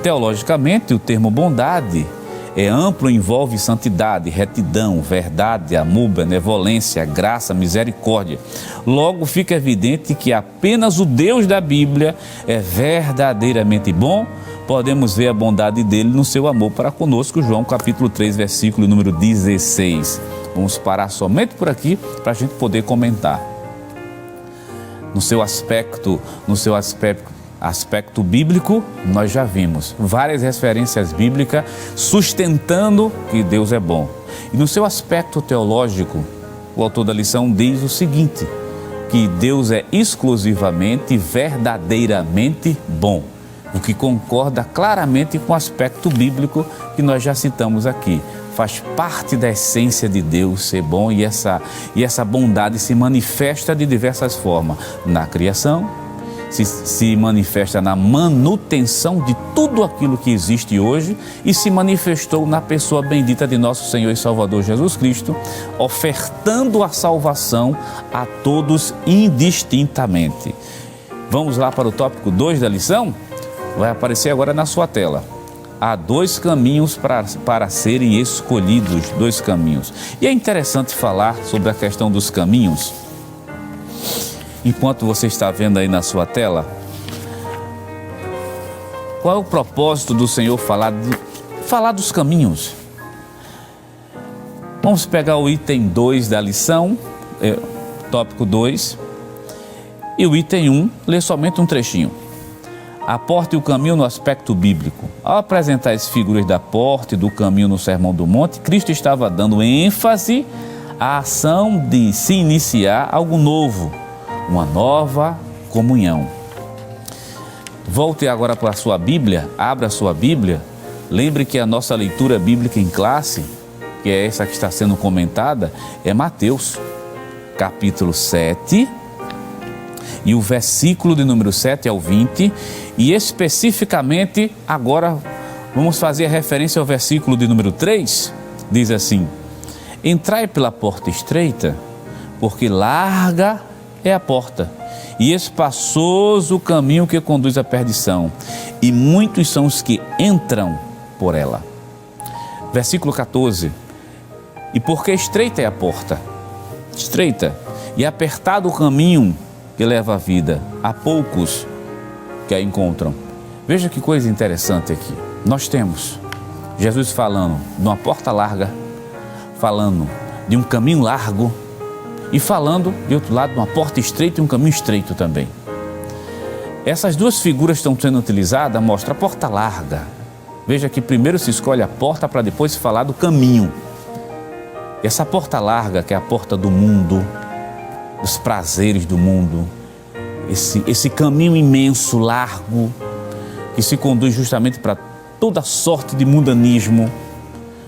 Teologicamente, o termo bondade é amplo, envolve santidade, retidão, verdade, amor, benevolência, graça, misericórdia. Logo fica evidente que apenas o Deus da Bíblia é verdadeiramente bom. Podemos ver a bondade dele no seu amor para conosco, João capítulo 3, versículo número 16. Vamos parar somente por aqui para a gente poder comentar. No seu aspecto bíblico, nós já vimos várias referências bíblicas sustentando que Deus é bom. E no seu aspecto teológico, o autor da lição diz o seguinte, que Deus é exclusivamente, verdadeiramente bom, o que concorda claramente com o aspecto bíblico que nós já citamos aqui. Faz parte da essência de Deus ser bom e essa bondade se manifesta de diversas formas. Na criação, se manifesta na manutenção de tudo aquilo que existe hoje e se manifestou na pessoa bendita de nosso Senhor e Salvador Jesus Cristo, ofertando a salvação a todos indistintamente. Vamos lá para o tópico 2 da lição? Vai aparecer agora na sua tela. Há dois caminhos para serem escolhidos, dois caminhos. E é interessante falar sobre a questão dos caminhos. Enquanto você está vendo aí na sua tela, qual é o propósito do Senhor falar dos caminhos? Vamos pegar o item 2 da lição, tópico 2, e o item 1, ler somente um trechinho. A porta e o caminho no aspecto bíblico. Ao apresentar as figuras da porta e do caminho no Sermão do Monte, Cristo estava dando ênfase à ação de se iniciar algo novo, uma nova comunhão. Volte agora para a sua Bíblia, abra a sua Bíblia, lembre que a nossa leitura bíblica em classe, que é essa que está sendo comentada, é Mateus. capítulo 7, e o versículo de número 7 ao 20, e especificamente agora vamos fazer a referência ao versículo de número 3, diz assim: entrai pela porta estreita, porque larga é a porta, e espaçoso o caminho que conduz à perdição, e muitos são os que entram por ela. Versículo 14: e porque estreita é a porta, estreita, e apertado o caminho que leva à vida, há poucos que a encontram. Veja que coisa interessante aqui. Nós temos Jesus falando de uma porta larga, falando de um caminho largo e falando, de outro lado, de uma porta estreita e um caminho estreito também. Essas duas figuras estão sendo utilizadas, mostra a porta larga. Veja que primeiro se escolhe a porta para depois se falar do caminho. Essa porta larga, que é a porta do mundo, dos prazeres do mundo, esse caminho imenso, largo, que se conduz justamente para toda sorte de mundanismo.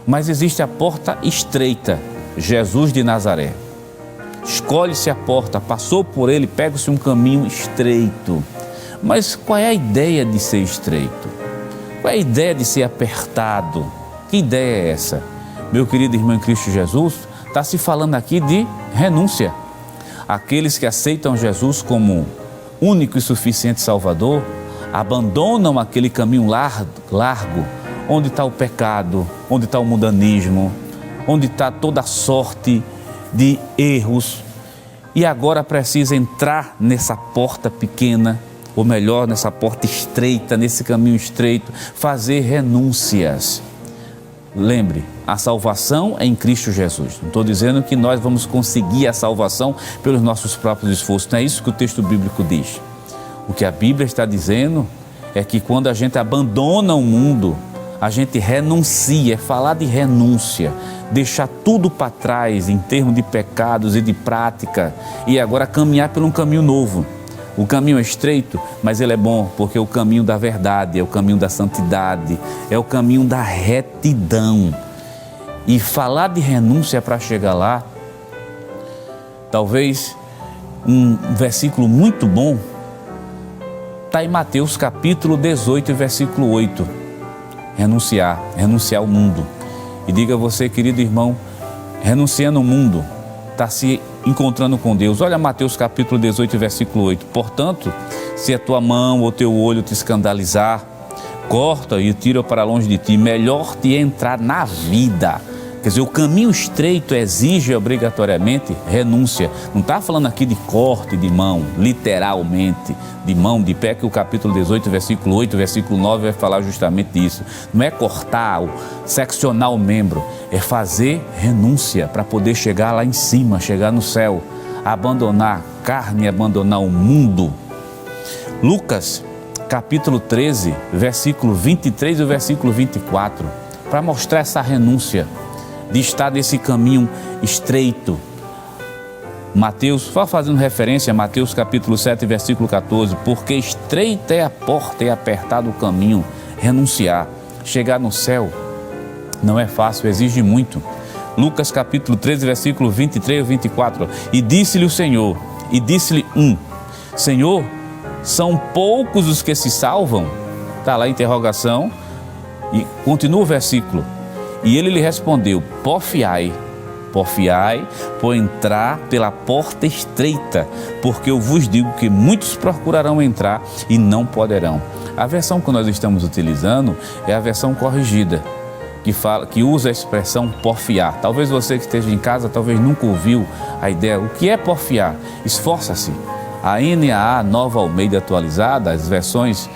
Mas existe a porta estreita, Jesus de Nazaré. Escolhe-se a porta, passou por ele, pega-se um caminho estreito. Mas qual é a ideia de ser estreito? Qual é a ideia de ser apertado? Que ideia é essa? Meu querido irmão em Cristo Jesus, está se falando aqui de renúncia. Aqueles que aceitam Jesus como único e suficiente Salvador, abandonam aquele caminho largo, onde está o pecado, onde está o mundanismo, onde está toda a sorte de erros, e agora precisa entrar nessa porta pequena, ou melhor, nessa porta estreita, nesse caminho estreito, fazer renúncias. Lembre, a salvação é em Cristo Jesus. Não estou dizendo que nós vamos conseguir a salvação pelos nossos próprios esforços. Não é isso que o texto bíblico diz. O que a Bíblia está dizendo é que quando a gente abandona o mundo, a gente renuncia, é falar de renúncia, deixar tudo para trás em termos de pecados e de prática, e agora caminhar por um caminho novo. O caminho é estreito, mas ele é bom, porque é o caminho da verdade, é o caminho da santidade, é o caminho da retidão. E falar de renúncia para chegar lá, talvez um versículo muito bom, está em Mateus capítulo 18, versículo 8. Renunciar ao mundo. E diga a você, querido irmão, renunciando ao mundo, está se encontrando com Deus. Olha Mateus capítulo 18, versículo 8. Portanto, se a tua mão ou teu olho te escandalizar, corta e tira para longe de ti. Melhor te entrar na vida. Quer dizer, o caminho estreito exige obrigatoriamente renúncia. Não está falando aqui de corte de mão, literalmente, de mão, de pé, que o capítulo 18, versículo 8, versículo 9 vai falar justamente disso. Não é cortar, seccionar o membro, é fazer renúncia para poder chegar lá em cima, chegar no céu, abandonar a carne, abandonar o mundo. Lucas, capítulo 13, versículo 23 e o versículo 24, para mostrar essa renúncia de estar nesse caminho estreito. Mateus, só fazendo referência a Mateus capítulo 7, versículo 14, porque estreita é a porta e apertado o caminho, renunciar, chegar no céu, não é fácil, exige muito. Lucas capítulo 13, versículo 23 e 24, e disse-lhe o Senhor, Senhor, são poucos os que se salvam? Está lá a interrogação, e continua o versículo. E ele lhe respondeu, porfiai, por entrar pela porta estreita, porque eu vos digo que muitos procurarão entrar e não poderão. A versão que nós estamos utilizando é a versão corrigida, que usa a expressão porfiar. Talvez você que esteja em casa, talvez nunca ouviu a ideia. O que é porfiar? Esforça-se. A NAA, Nova Almeida Atualizada, as versões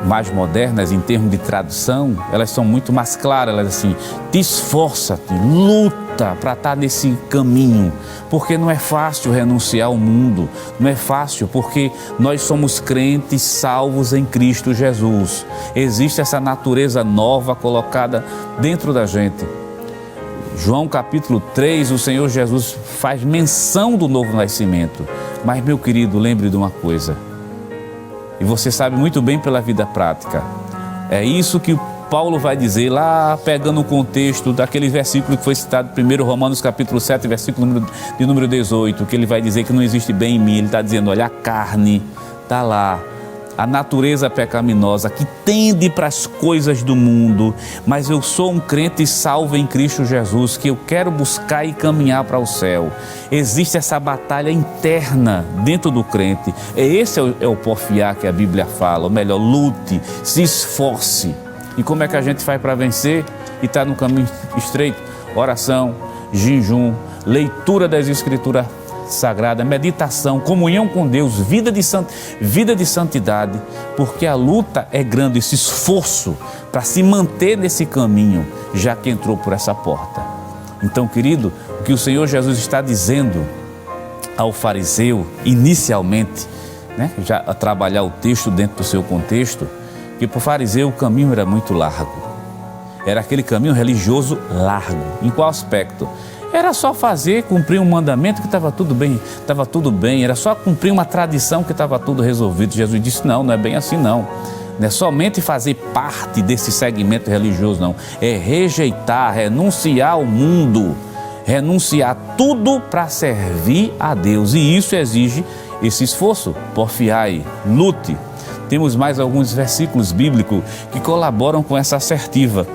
mais modernas em termos de tradução, elas são muito mais claras, elas assim, te esforça-te, luta para estar nesse caminho, porque não é fácil renunciar ao mundo, não é fácil, porque nós somos crentes salvos em Cristo Jesus, existe essa natureza nova colocada dentro da gente. João capítulo 3, o Senhor Jesus faz menção do novo nascimento, mas meu querido, lembre de uma coisa, e você sabe muito bem pela vida prática, é isso que Paulo vai dizer lá, pegando o contexto daquele versículo que foi citado primeiro, Romanos capítulo 7, versículo de número 18, que ele vai dizer que não existe bem em mim. Ele está dizendo, olha, a carne está lá, a natureza pecaminosa que tende para as coisas do mundo, mas eu sou um crente salvo em Cristo Jesus, que eu quero buscar e caminhar para o céu. Existe essa batalha interna dentro do crente. Esse é o porfiar que a Bíblia fala, ou melhor, lute, se esforce. E como é que a gente faz para vencer e estar no caminho estreito? Oração, jejum, leitura das Escrituras sagrada, meditação, comunhão com Deus, vida de santidade, porque a luta é grande, esse esforço para se manter nesse caminho, já que entrou por essa porta. Então, querido, o que o Senhor Jesus está dizendo ao fariseu, inicialmente, né, já a trabalhar o texto dentro do seu contexto, que para o fariseu o caminho era muito largo, era aquele caminho religioso largo. Em qual aspecto? Era só cumprir um mandamento que estava tudo bem, era só cumprir uma tradição que estava tudo resolvido. Jesus disse, não é bem assim não. Não é somente fazer parte desse segmento religioso, não. É rejeitar, renunciar ao mundo, renunciar tudo para servir a Deus. E isso exige esse esforço. Porfiai, lute. Temos mais alguns versículos bíblicos que colaboram com essa assertiva.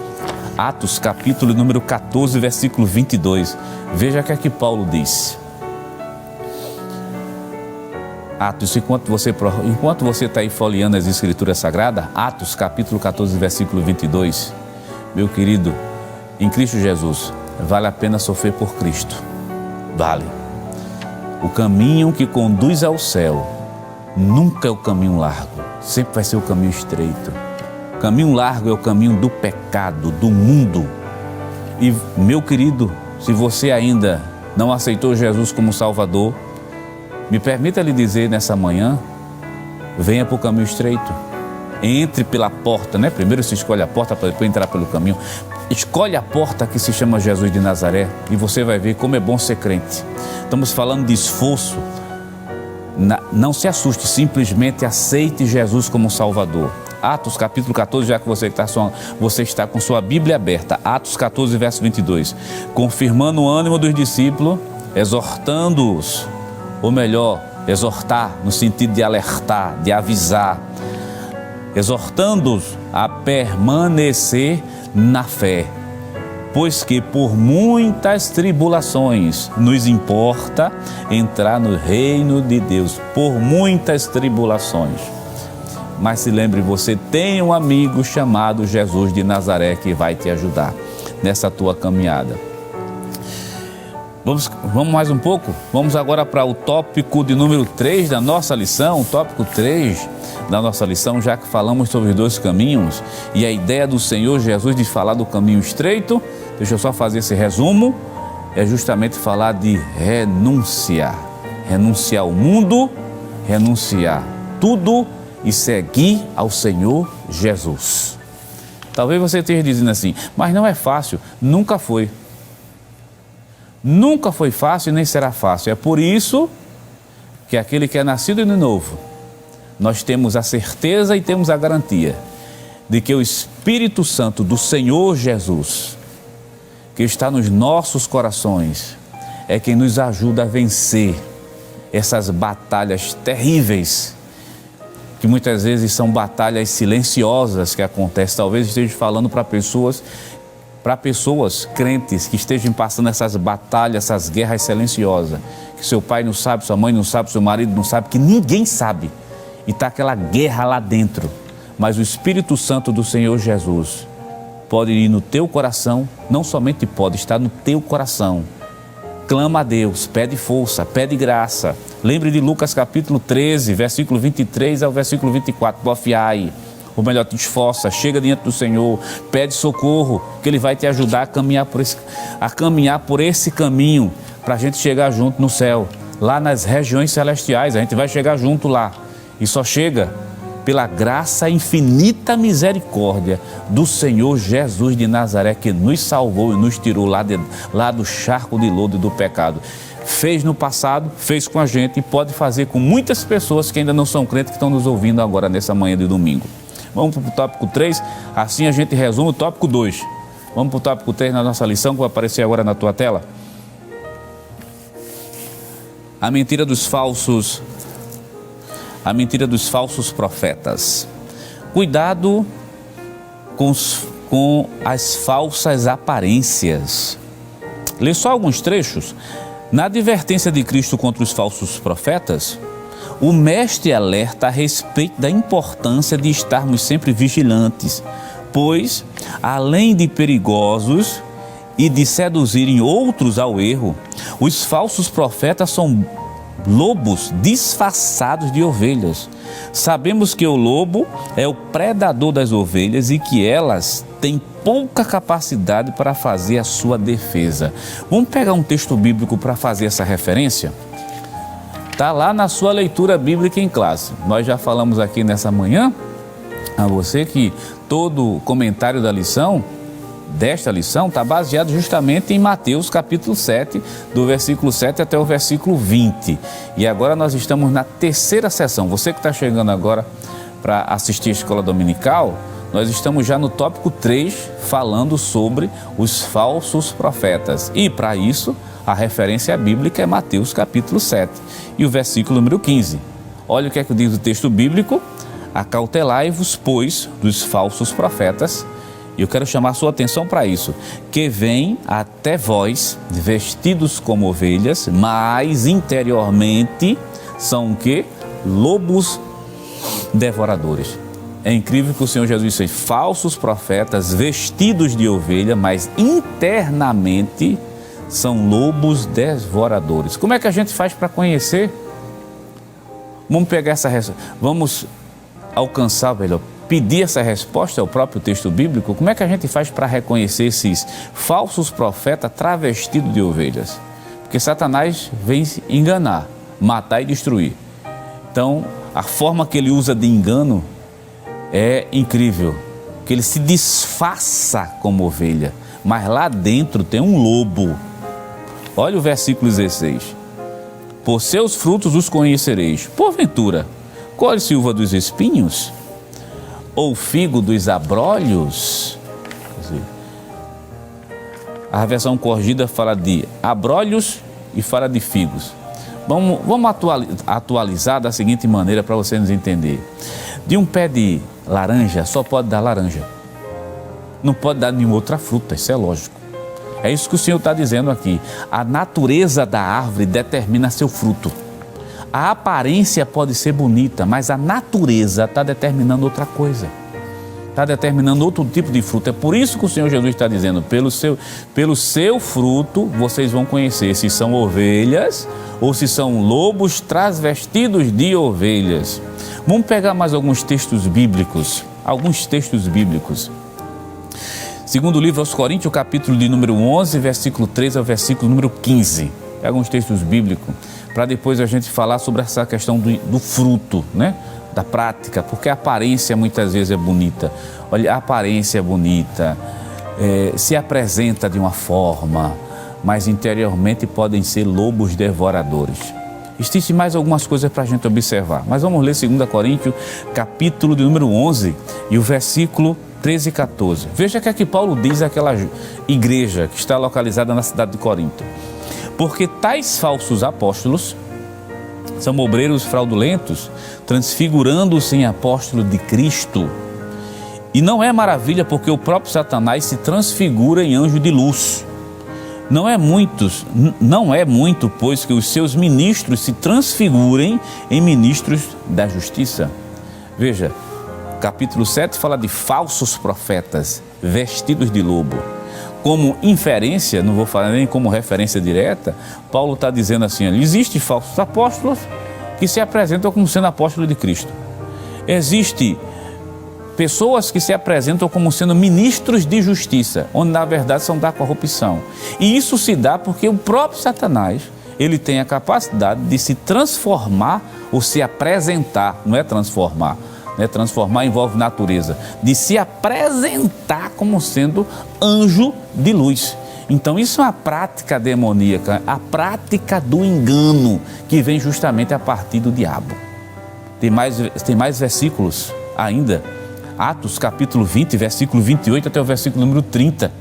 Atos, capítulo número 14, versículo 22. Veja o que é que Paulo diz. Atos, enquanto você está aí folheando as Escrituras Sagradas, Atos, capítulo 14, versículo 22. Meu querido, em Cristo Jesus, vale a pena sofrer por Cristo. Vale. O caminho que conduz ao céu nunca é o caminho largo, sempre vai ser o caminho estreito. O caminho largo é o caminho do pecado, do mundo. E, meu querido, se você ainda não aceitou Jesus como Salvador, me permita lhe dizer nessa manhã, venha para o caminho estreito. Entre pela porta, né? Primeiro se escolhe a porta para depois entrar pelo caminho. Escolhe a porta que se chama Jesus de Nazaré e você vai ver como é bom ser crente. Estamos falando de esforço. Não se assuste, simplesmente aceite Jesus como Salvador. Atos capítulo 14, já que você está com sua Bíblia aberta, Atos 14, verso 22, confirmando o ânimo dos discípulos, exortando-os, ou melhor, exortar no sentido de alertar, de avisar, exortando-os a permanecer na fé, pois que por muitas tribulações nos importa entrar no reino de Deus, por muitas tribulações. Mas se lembre, você tem um amigo chamado Jesus de Nazaré que vai te ajudar nessa tua caminhada. Vamos mais um pouco? Vamos agora para o tópico de número 3 da nossa lição, o tópico 3 da nossa lição, já que falamos sobre os dois caminhos e a ideia do Senhor Jesus de falar do caminho estreito, deixa eu só fazer esse resumo, é justamente falar de renunciar ao mundo, renunciar tudo e seguir ao Senhor Jesus. Talvez você esteja dizendo assim, mas não é fácil. Nunca foi. Nunca foi fácil e nem será fácil. É por isso que aquele que é nascido de novo, nós temos a certeza e temos a garantia de que o Espírito Santo do Senhor Jesus, que está nos nossos corações, é quem nos ajuda a vencer essas batalhas terríveis, que muitas vezes são batalhas silenciosas que acontecem. Talvez esteja falando para pessoas crentes que estejam passando essas batalhas, essas guerras silenciosas, que seu pai não sabe, sua mãe não sabe, seu marido não sabe, que ninguém sabe, e está aquela guerra lá dentro. Mas o Espírito Santo do Senhor Jesus pode ir no teu coração, não somente pode, está no teu coração. Clama a Deus, pede força, pede graça. Lembre de Lucas capítulo 13, versículo 23 ao versículo 24. Porfiai, ou melhor, te esforça, chega diante do Senhor, pede socorro, que Ele vai te ajudar a caminhar por esse caminho, para a gente chegar junto no céu, lá nas regiões celestiais. A gente vai chegar junto lá, e só chega pela graça e infinita misericórdia do Senhor Jesus de Nazaré, que nos salvou e nos tirou lá do charco de lodo e do pecado. Fez no passado, fez com a gente e pode fazer com muitas pessoas que ainda não são crentes, que estão nos ouvindo agora nessa manhã de domingo. Vamos para o tópico 3, assim a gente resume o tópico 2. Vamos para o tópico 3 na nossa lição, que vai aparecer agora na tua tela. A mentira dos falsos profetas. Cuidado com as falsas aparências. Lê só alguns trechos. Na advertência de Cristo contra os falsos profetas, o mestre alerta a respeito da importância de estarmos sempre vigilantes, pois, além de perigosos e de seduzirem outros ao erro, os falsos profetas são lobos disfarçados de ovelhas. Sabemos que o lobo é o predador das ovelhas e que elas têm pouca capacidade para fazer a sua defesa. Vamos pegar um texto bíblico para fazer essa referência? Está lá na sua leitura bíblica em classe. Nós já falamos aqui nessa manhã a você que todo comentário desta lição está baseado justamente em Mateus capítulo 7, do versículo 7 até o versículo 20. E agora nós estamos na terceira sessão. Você que está chegando agora para assistir a escola dominical, nós estamos já no tópico 3, falando sobre os falsos profetas. E para isso, a referência bíblica é Mateus capítulo 7 e o versículo número 15. Olha o que é que diz o texto bíblico: acautelai-vos, pois, dos falsos profetas. E eu quero chamar a sua atenção para isso, que vêm até vós vestidos como ovelhas, mas interiormente são o quê? Lobos devoradores. É incrível que o Senhor Jesus disse: falsos profetas vestidos de ovelha, mas internamente são lobos devoradores. Como é que a gente faz para conhecer? Vamos pegar essa resposta, vamos alcançar, pedir essa resposta ao próprio texto bíblico. Como é que a gente faz para reconhecer esses falsos profetas travestidos de ovelhas? Porque Satanás vem enganar, matar e destruir. Então, a forma que ele usa de engano é incrível, que ele se disfarça como ovelha, mas lá dentro tem um lobo. Olha o versículo 16. Por seus frutos os conhecereis. Porventura, colhe-se uva dos espinhos? Ou figo dos abrolhos? A versão corrigida fala de abrolhos e fala de figos. Vamos atualizar da seguinte maneira para você nos entender. De um pé de laranja só pode dar laranja. Não pode dar nenhuma outra fruta, isso é lógico. É isso que o Senhor está dizendo aqui. A natureza da árvore determina seu fruto. A aparência pode ser bonita, mas a natureza está determinando outra coisa. Está determinando outro tipo de fruto. É por isso que o Senhor Jesus está dizendo: pelo seu fruto vocês vão conhecer se são ovelhas ou se são lobos transvestidos de ovelhas. Vamos pegar mais alguns textos bíblicos. Segundo o livro aos Coríntios, capítulo de número 11, versículo 13 ao versículo número 15. Pega alguns textos bíblicos para depois a gente falar sobre essa questão do fruto, né? Da prática, porque a aparência muitas vezes é bonita. Olha, a aparência é bonita, se apresenta de uma forma, mas interiormente podem ser lobos devoradores. Existem mais algumas coisas para a gente observar, mas vamos ler 2 Coríntios, capítulo de número 11 e o versículo 13 e 14. Veja o que é que Paulo diz àquela igreja que está localizada na cidade de Corinto. Porque tais falsos apóstolos são obreiros fraudulentos, transfigurando-se em apóstolos de Cristo. E não é maravilha, porque o próprio Satanás se transfigura em anjo de luz. Não é muito, pois, que os seus ministros se transfigurem em ministros da justiça. Veja, capítulo 7 fala de falsos profetas vestidos de lobo. Como inferência, não vou falar nem como referência direta, Paulo está dizendo assim: existem falsos apóstolos que se apresentam como sendo apóstolos de Cristo. Existem pessoas que se apresentam como sendo ministros de justiça, onde na verdade são da corrupção. E isso se dá porque o próprio Satanás, ele tem a capacidade de se transformar ou se apresentar, não é transformar. Transformar envolve natureza, de se apresentar como sendo anjo de luz. Então isso é uma prática demoníaca, a prática do engano, que vem justamente a partir do diabo. Tem mais versículos ainda. Atos capítulo 20, versículo 28 até o versículo número 30,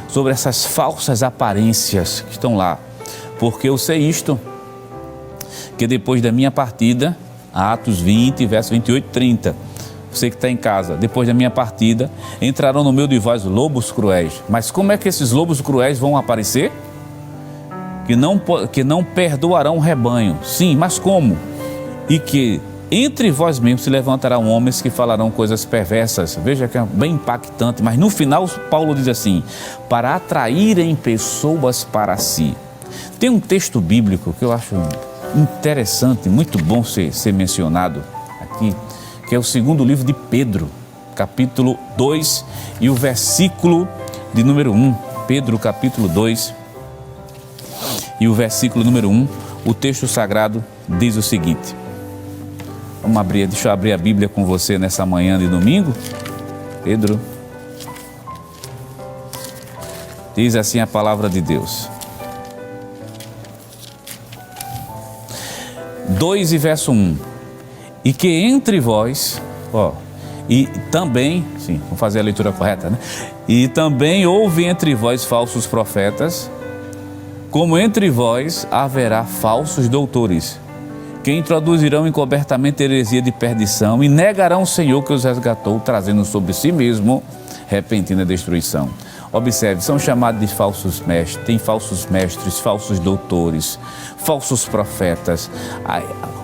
sobre essas falsas aparências que estão lá. Porque eu sei isto, que depois da minha partida, Atos 20, verso 28 e 30, você que está em casa, depois da minha partida, entrarão no meio de vós lobos cruéis. Mas como é que esses lobos cruéis vão aparecer? Que não perdoarão o rebanho. Sim, mas como? E que entre vós mesmos se levantarão homens que falarão coisas perversas. Veja que é bem impactante, mas no final Paulo diz assim, para atraírem pessoas para si. Tem um texto bíblico que eu acho interessante, muito bom ser mencionado aqui, que é o segundo livro de Pedro, capítulo 2 e o versículo de número 1. Pedro, capítulo 2 e o versículo número 1, o texto sagrado diz o seguinte. Deixa eu abrir a Bíblia com você nessa manhã de domingo. Pedro. Diz assim a palavra de Deus. 2 e verso 1. E que entre vós, e também, sim, vamos fazer a leitura correta, né? E também houve entre vós falsos profetas, como entre vós haverá falsos doutores, que introduzirão encobertamente heresia de perdição e negarão o Senhor que os resgatou, trazendo sobre si mesmo repentina destruição. Observe, são chamados de falsos mestres, tem falsos mestres, falsos doutores, falsos profetas.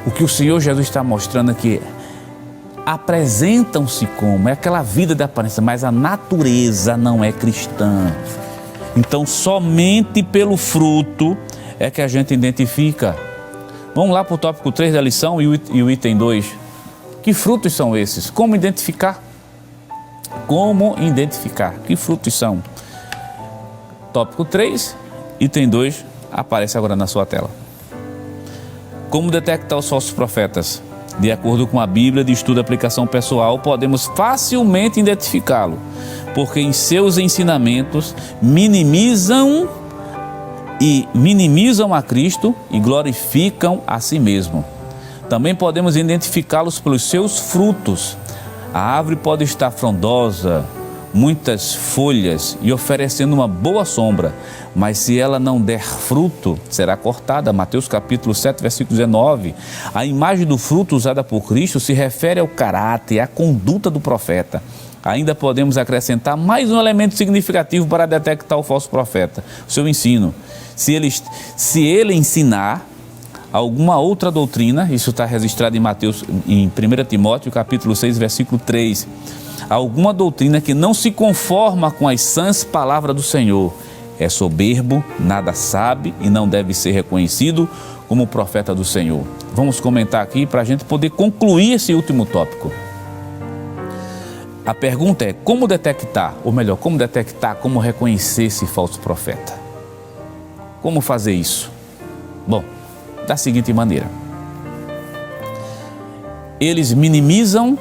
O que o Senhor Jesus está mostrando aqui, apresentam-se como, é aquela vida de aparência, mas a natureza não é cristã. Então, somente pelo fruto é que a gente identifica. Vamos lá para o tópico 3 da lição e o item 2. Que frutos são esses? Como identificar? Como identificar? Que frutos são? Tópico 3, item 2, aparece agora na sua tela. Como detectar os falsos profetas? De acordo com a Bíblia de estudo e aplicação pessoal, podemos facilmente identificá-lo, porque em seus ensinamentos minimizam a Cristo e glorificam a si mesmo. Também podemos identificá-los pelos seus frutos. A árvore pode estar frondosa, muitas folhas e oferecendo uma boa sombra, mas se ela não der fruto, será cortada. Mateus capítulo 7, versículo 19. A imagem do fruto usada por Cristo se refere ao caráter, à conduta do profeta. Ainda podemos acrescentar mais um elemento significativo para detectar o falso profeta: o seu ensino. Se ele ensinar alguma outra doutrina, isso está registrado em 1 Timóteo capítulo 6, versículo 3, alguma doutrina que não se conforma com as sãs palavras do Senhor, é soberbo, nada sabe e não deve ser reconhecido como profeta do Senhor. Vamos comentar aqui para a gente poder concluir esse último tópico. A pergunta é como detectar, ou melhor, como reconhecer esse falso profeta? Como fazer isso? Bom, da seguinte maneira: eles minimizam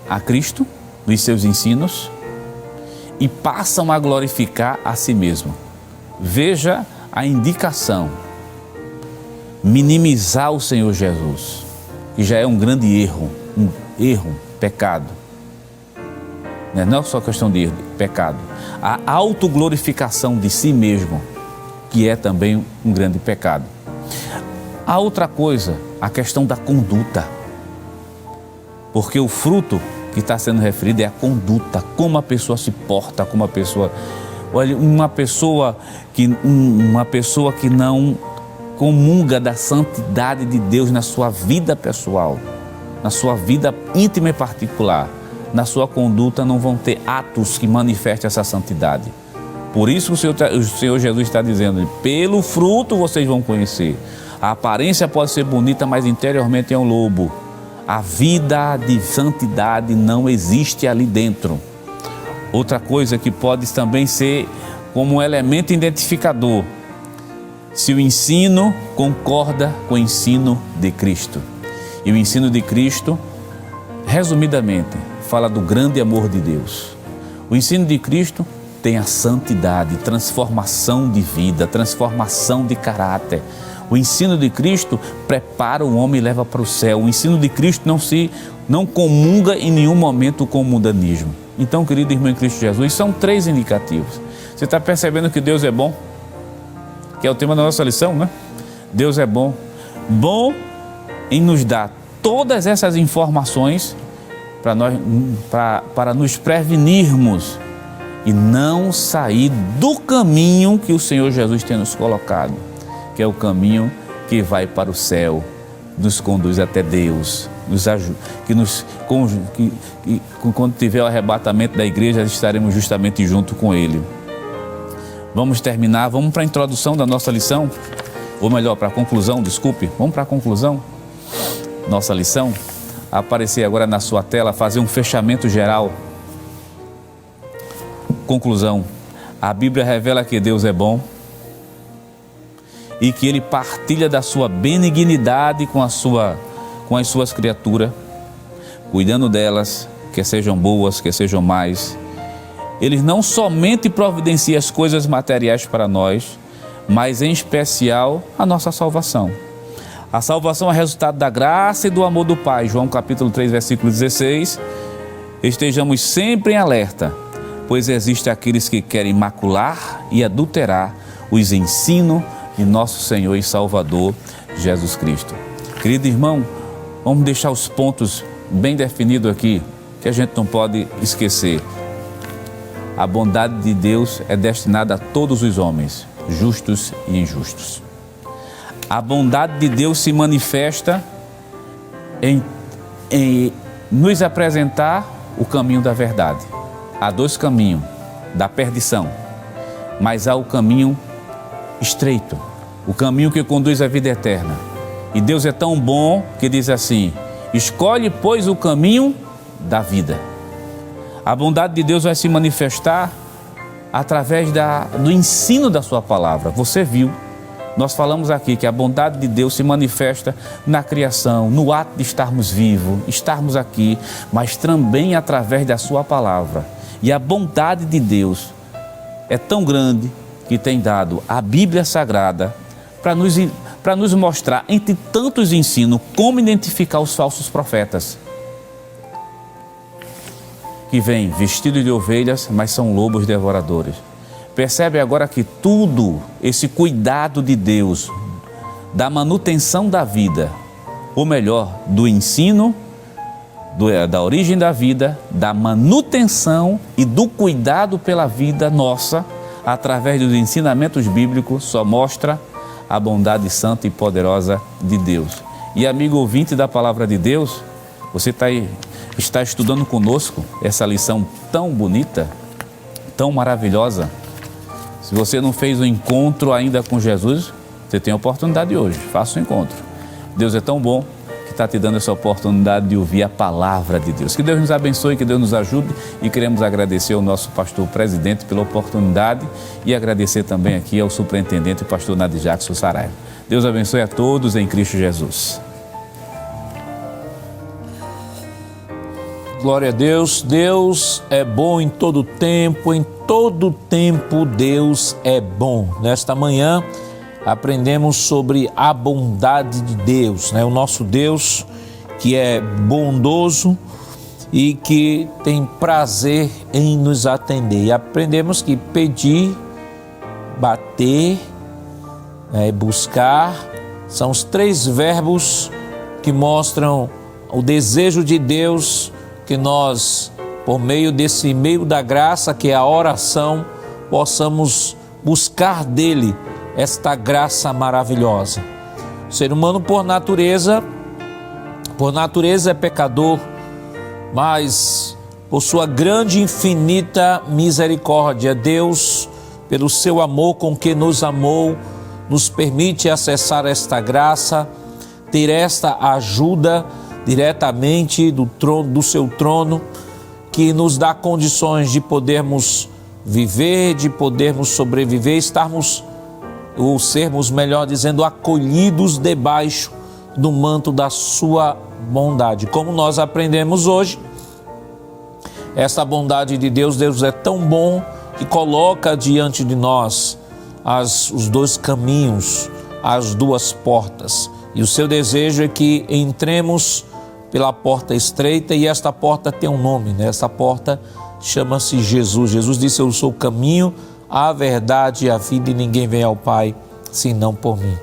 a Cristo nos seus ensinos e passam a glorificar a si mesmo. Veja a indicação: minimizar o Senhor Jesus, que já é um grande erro, pecado. Não é só questão de erro, pecado. A autoglorificação de si mesmo, que é também um grande pecado. A outra coisa, a questão da conduta. Porque o fruto que está sendo referido é a conduta, como a pessoa se porta, como a pessoa... Olha, uma pessoa que não comunga da santidade de Deus na sua vida pessoal, na sua vida íntima e particular, na sua conduta não vão ter atos que manifestem essa santidade. Por isso o Senhor Jesus está dizendo: pelo fruto vocês vão conhecer. A aparência pode ser bonita, mas interiormente é um lobo. A vida de santidade não existe ali dentro. Outra coisa que pode também ser como um elemento identificador: se o ensino concorda com o ensino de Cristo. E o ensino de Cristo, resumidamente, fala do grande amor de Deus. O ensino de Cristo tem a santidade, transformação de vida, transformação de caráter. O ensino de Cristo prepara o homem e leva para o céu. O ensino de Cristo não comunga em nenhum momento com o mundanismo. Então, querido irmão em Cristo Jesus, são 3 indicativos. Você está percebendo que Deus é bom? Que é o tema da nossa lição, né? Deus é bom. Bom em nos dar todas essas informações para nos prevenirmos e não sair do caminho que o Senhor Jesus tem nos colocado, que é o caminho que vai para o céu, nos conduz até Deus, nos ajuda, quando tiver o arrebatamento da igreja, estaremos justamente junto com Ele. Vamos terminar, vamos para a introdução da nossa lição, ou melhor, para a conclusão, desculpe, vamos para a conclusão. Nossa lição, aparecer agora na sua tela, fazer um fechamento geral. Conclusão, a Bíblia revela que Deus é bom e que Ele partilha da sua benignidade com as suas criaturas, cuidando delas, que sejam boas, que sejam mais. Ele não somente providencia as coisas materiais para nós, mas em especial a nossa salvação. A salvação é resultado da graça e do amor do Pai. João capítulo 3, versículo 16. Estejamos sempre em alerta, pois existem aqueles que querem macular e adulterar os ensinos de nosso Senhor e Salvador Jesus Cristo. Querido irmão, vamos deixar os pontos bem definidos aqui, que a gente não pode esquecer. A bondade de Deus é destinada a todos os homens, justos e injustos. A bondade de Deus se manifesta em nos apresentar o caminho da verdade. Há 2 caminhos da perdição, mas há o caminho estreito, o caminho que conduz à vida eterna. E Deus é tão bom que diz assim: escolhe, pois, o caminho da vida. A bondade de Deus vai se manifestar através do ensino da sua palavra. Você viu, nós falamos aqui que a bondade de Deus se manifesta na criação, no ato de estarmos vivos, estarmos aqui, mas também através da sua palavra. E a bondade de Deus é tão grande que tem dado a Bíblia Sagrada para nos mostrar, entre tantos ensinos, como identificar os falsos profetas, que vêm vestidos de ovelhas, mas são lobos devoradores. Percebe agora que tudo esse cuidado de Deus, da manutenção da vida, ou melhor, do ensino, da origem da vida, da manutenção e do cuidado pela vida nossa, através dos ensinamentos bíblicos, só mostra a bondade santa e poderosa de Deus. E amigo ouvinte da Palavra de Deus, você está estudando conosco essa lição tão bonita, tão maravilhosa. Se você não fez o encontro ainda com Jesus, você tem a oportunidade hoje, faça o encontro. Deus é tão bom que está te dando essa oportunidade de ouvir a palavra de Deus. Que Deus nos abençoe, que Deus nos ajude, e queremos agradecer ao nosso pastor presidente pela oportunidade e agradecer também aqui ao superintendente, o pastor Nadir Jackson Saraiva. Deus abençoe a todos em Cristo Jesus. Glória a Deus. Deus é bom em todo tempo Deus é bom. Nesta manhã aprendemos sobre a bondade de Deus, né? O nosso Deus que é bondoso e que tem prazer em nos atender. E aprendemos que pedir, bater, buscar, são os 3 verbos que mostram o desejo de Deus que nós, por meio desse meio da graça, que é a oração, possamos buscar dele esta graça maravilhosa. O ser humano, por natureza é pecador, mas por sua grande e infinita misericórdia, Deus, pelo seu amor com que nos amou, nos permite acessar esta graça, ter esta ajuda diretamente do seu trono, que nos dá condições de podermos viver, de podermos sobreviver, sermos, melhor dizendo, acolhidos debaixo do manto da sua bondade. Como nós aprendemos hoje, essa bondade de Deus, Deus é tão bom que coloca diante de nós os 2 caminhos, as duas portas. E o seu desejo é que entremos pela porta estreita, e esta porta tem um nome, né? Essa porta chama-se Jesus. Jesus disse: eu sou o caminho, a verdade e a vida, e ninguém vem ao Pai senão por mim.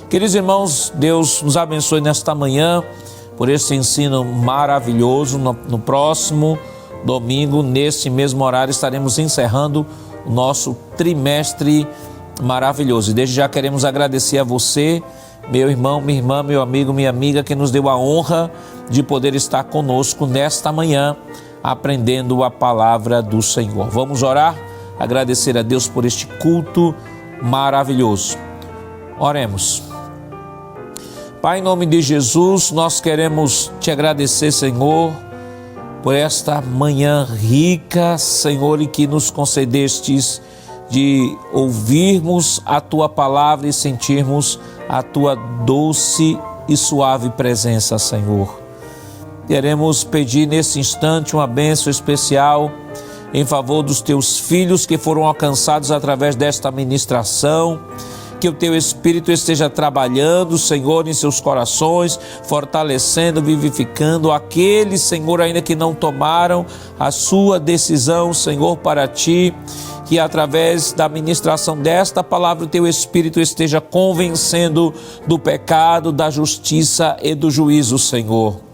Queridos irmãos, Deus nos abençoe nesta manhã por esse ensino maravilhoso. No próximo domingo, nesse mesmo horário, estaremos encerrando o nosso trimestre maravilhoso. E desde já queremos agradecer a você, meu irmão, minha irmã, meu amigo, minha amiga, que nos deu a honra de poder estar conosco nesta manhã, aprendendo a palavra do Senhor. Vamos orar, agradecer a Deus por este culto maravilhoso. Oremos. Pai, em nome de Jesus, nós queremos te agradecer, Senhor, por esta manhã rica, Senhor, e que nos concedestes de ouvirmos a Tua palavra e sentirmos a Tua doce e suave presença, Senhor. Queremos pedir nesse instante uma bênção especial em favor dos Teus filhos que foram alcançados através desta ministração. Que o Teu Espírito esteja trabalhando, Senhor, em seus corações, fortalecendo, vivificando aqueles, Senhor, ainda que não tomaram a sua decisão, Senhor, para Ti. Que através da ministração desta palavra o Teu Espírito esteja convencendo do pecado, da justiça e do juízo, Senhor.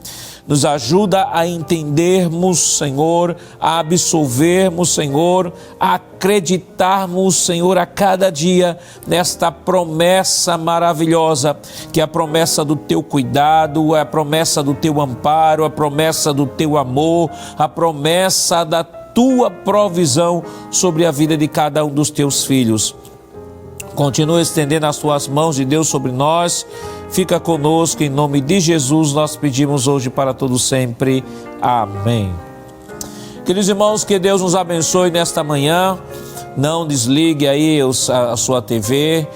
Nos ajuda a entendermos, Senhor, a absolvermos, Senhor, a acreditarmos, Senhor, a cada dia nesta promessa maravilhosa, que é a promessa do Teu cuidado, a promessa do Teu amparo, a promessa do Teu amor, a promessa da Tua provisão sobre a vida de cada um dos Teus filhos. Continua estendendo as Tuas mãos de Deus sobre nós. Fica conosco, em nome de Jesus, nós pedimos hoje para todos sempre. Amém. Queridos irmãos, que Deus nos abençoe nesta manhã. Não desligue aí a sua TV.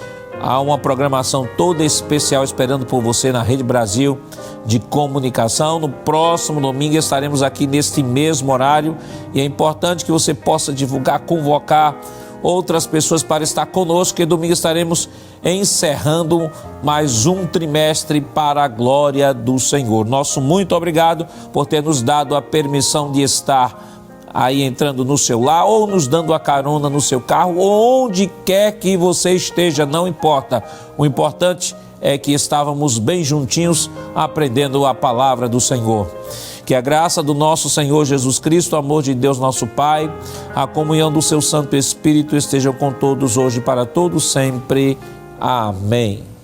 Há uma programação toda especial esperando por você na Rede Brasil de Comunicação. No próximo domingo estaremos aqui neste mesmo horário. E é importante que você possa divulgar, convocar outras pessoas para estar conosco, que domingo estaremos encerrando mais um trimestre para a glória do Senhor. Nosso muito obrigado por ter nos dado a permissão de estar aí entrando no seu lar, ou nos dando a carona no seu carro, ou onde quer que você esteja, não importa. O importante é que estávamos bem juntinhos aprendendo a palavra do Senhor. Que a graça do nosso Senhor Jesus Cristo, o amor de Deus nosso Pai, a comunhão do seu Santo Espírito estejam com todos hoje para todos sempre. Amém.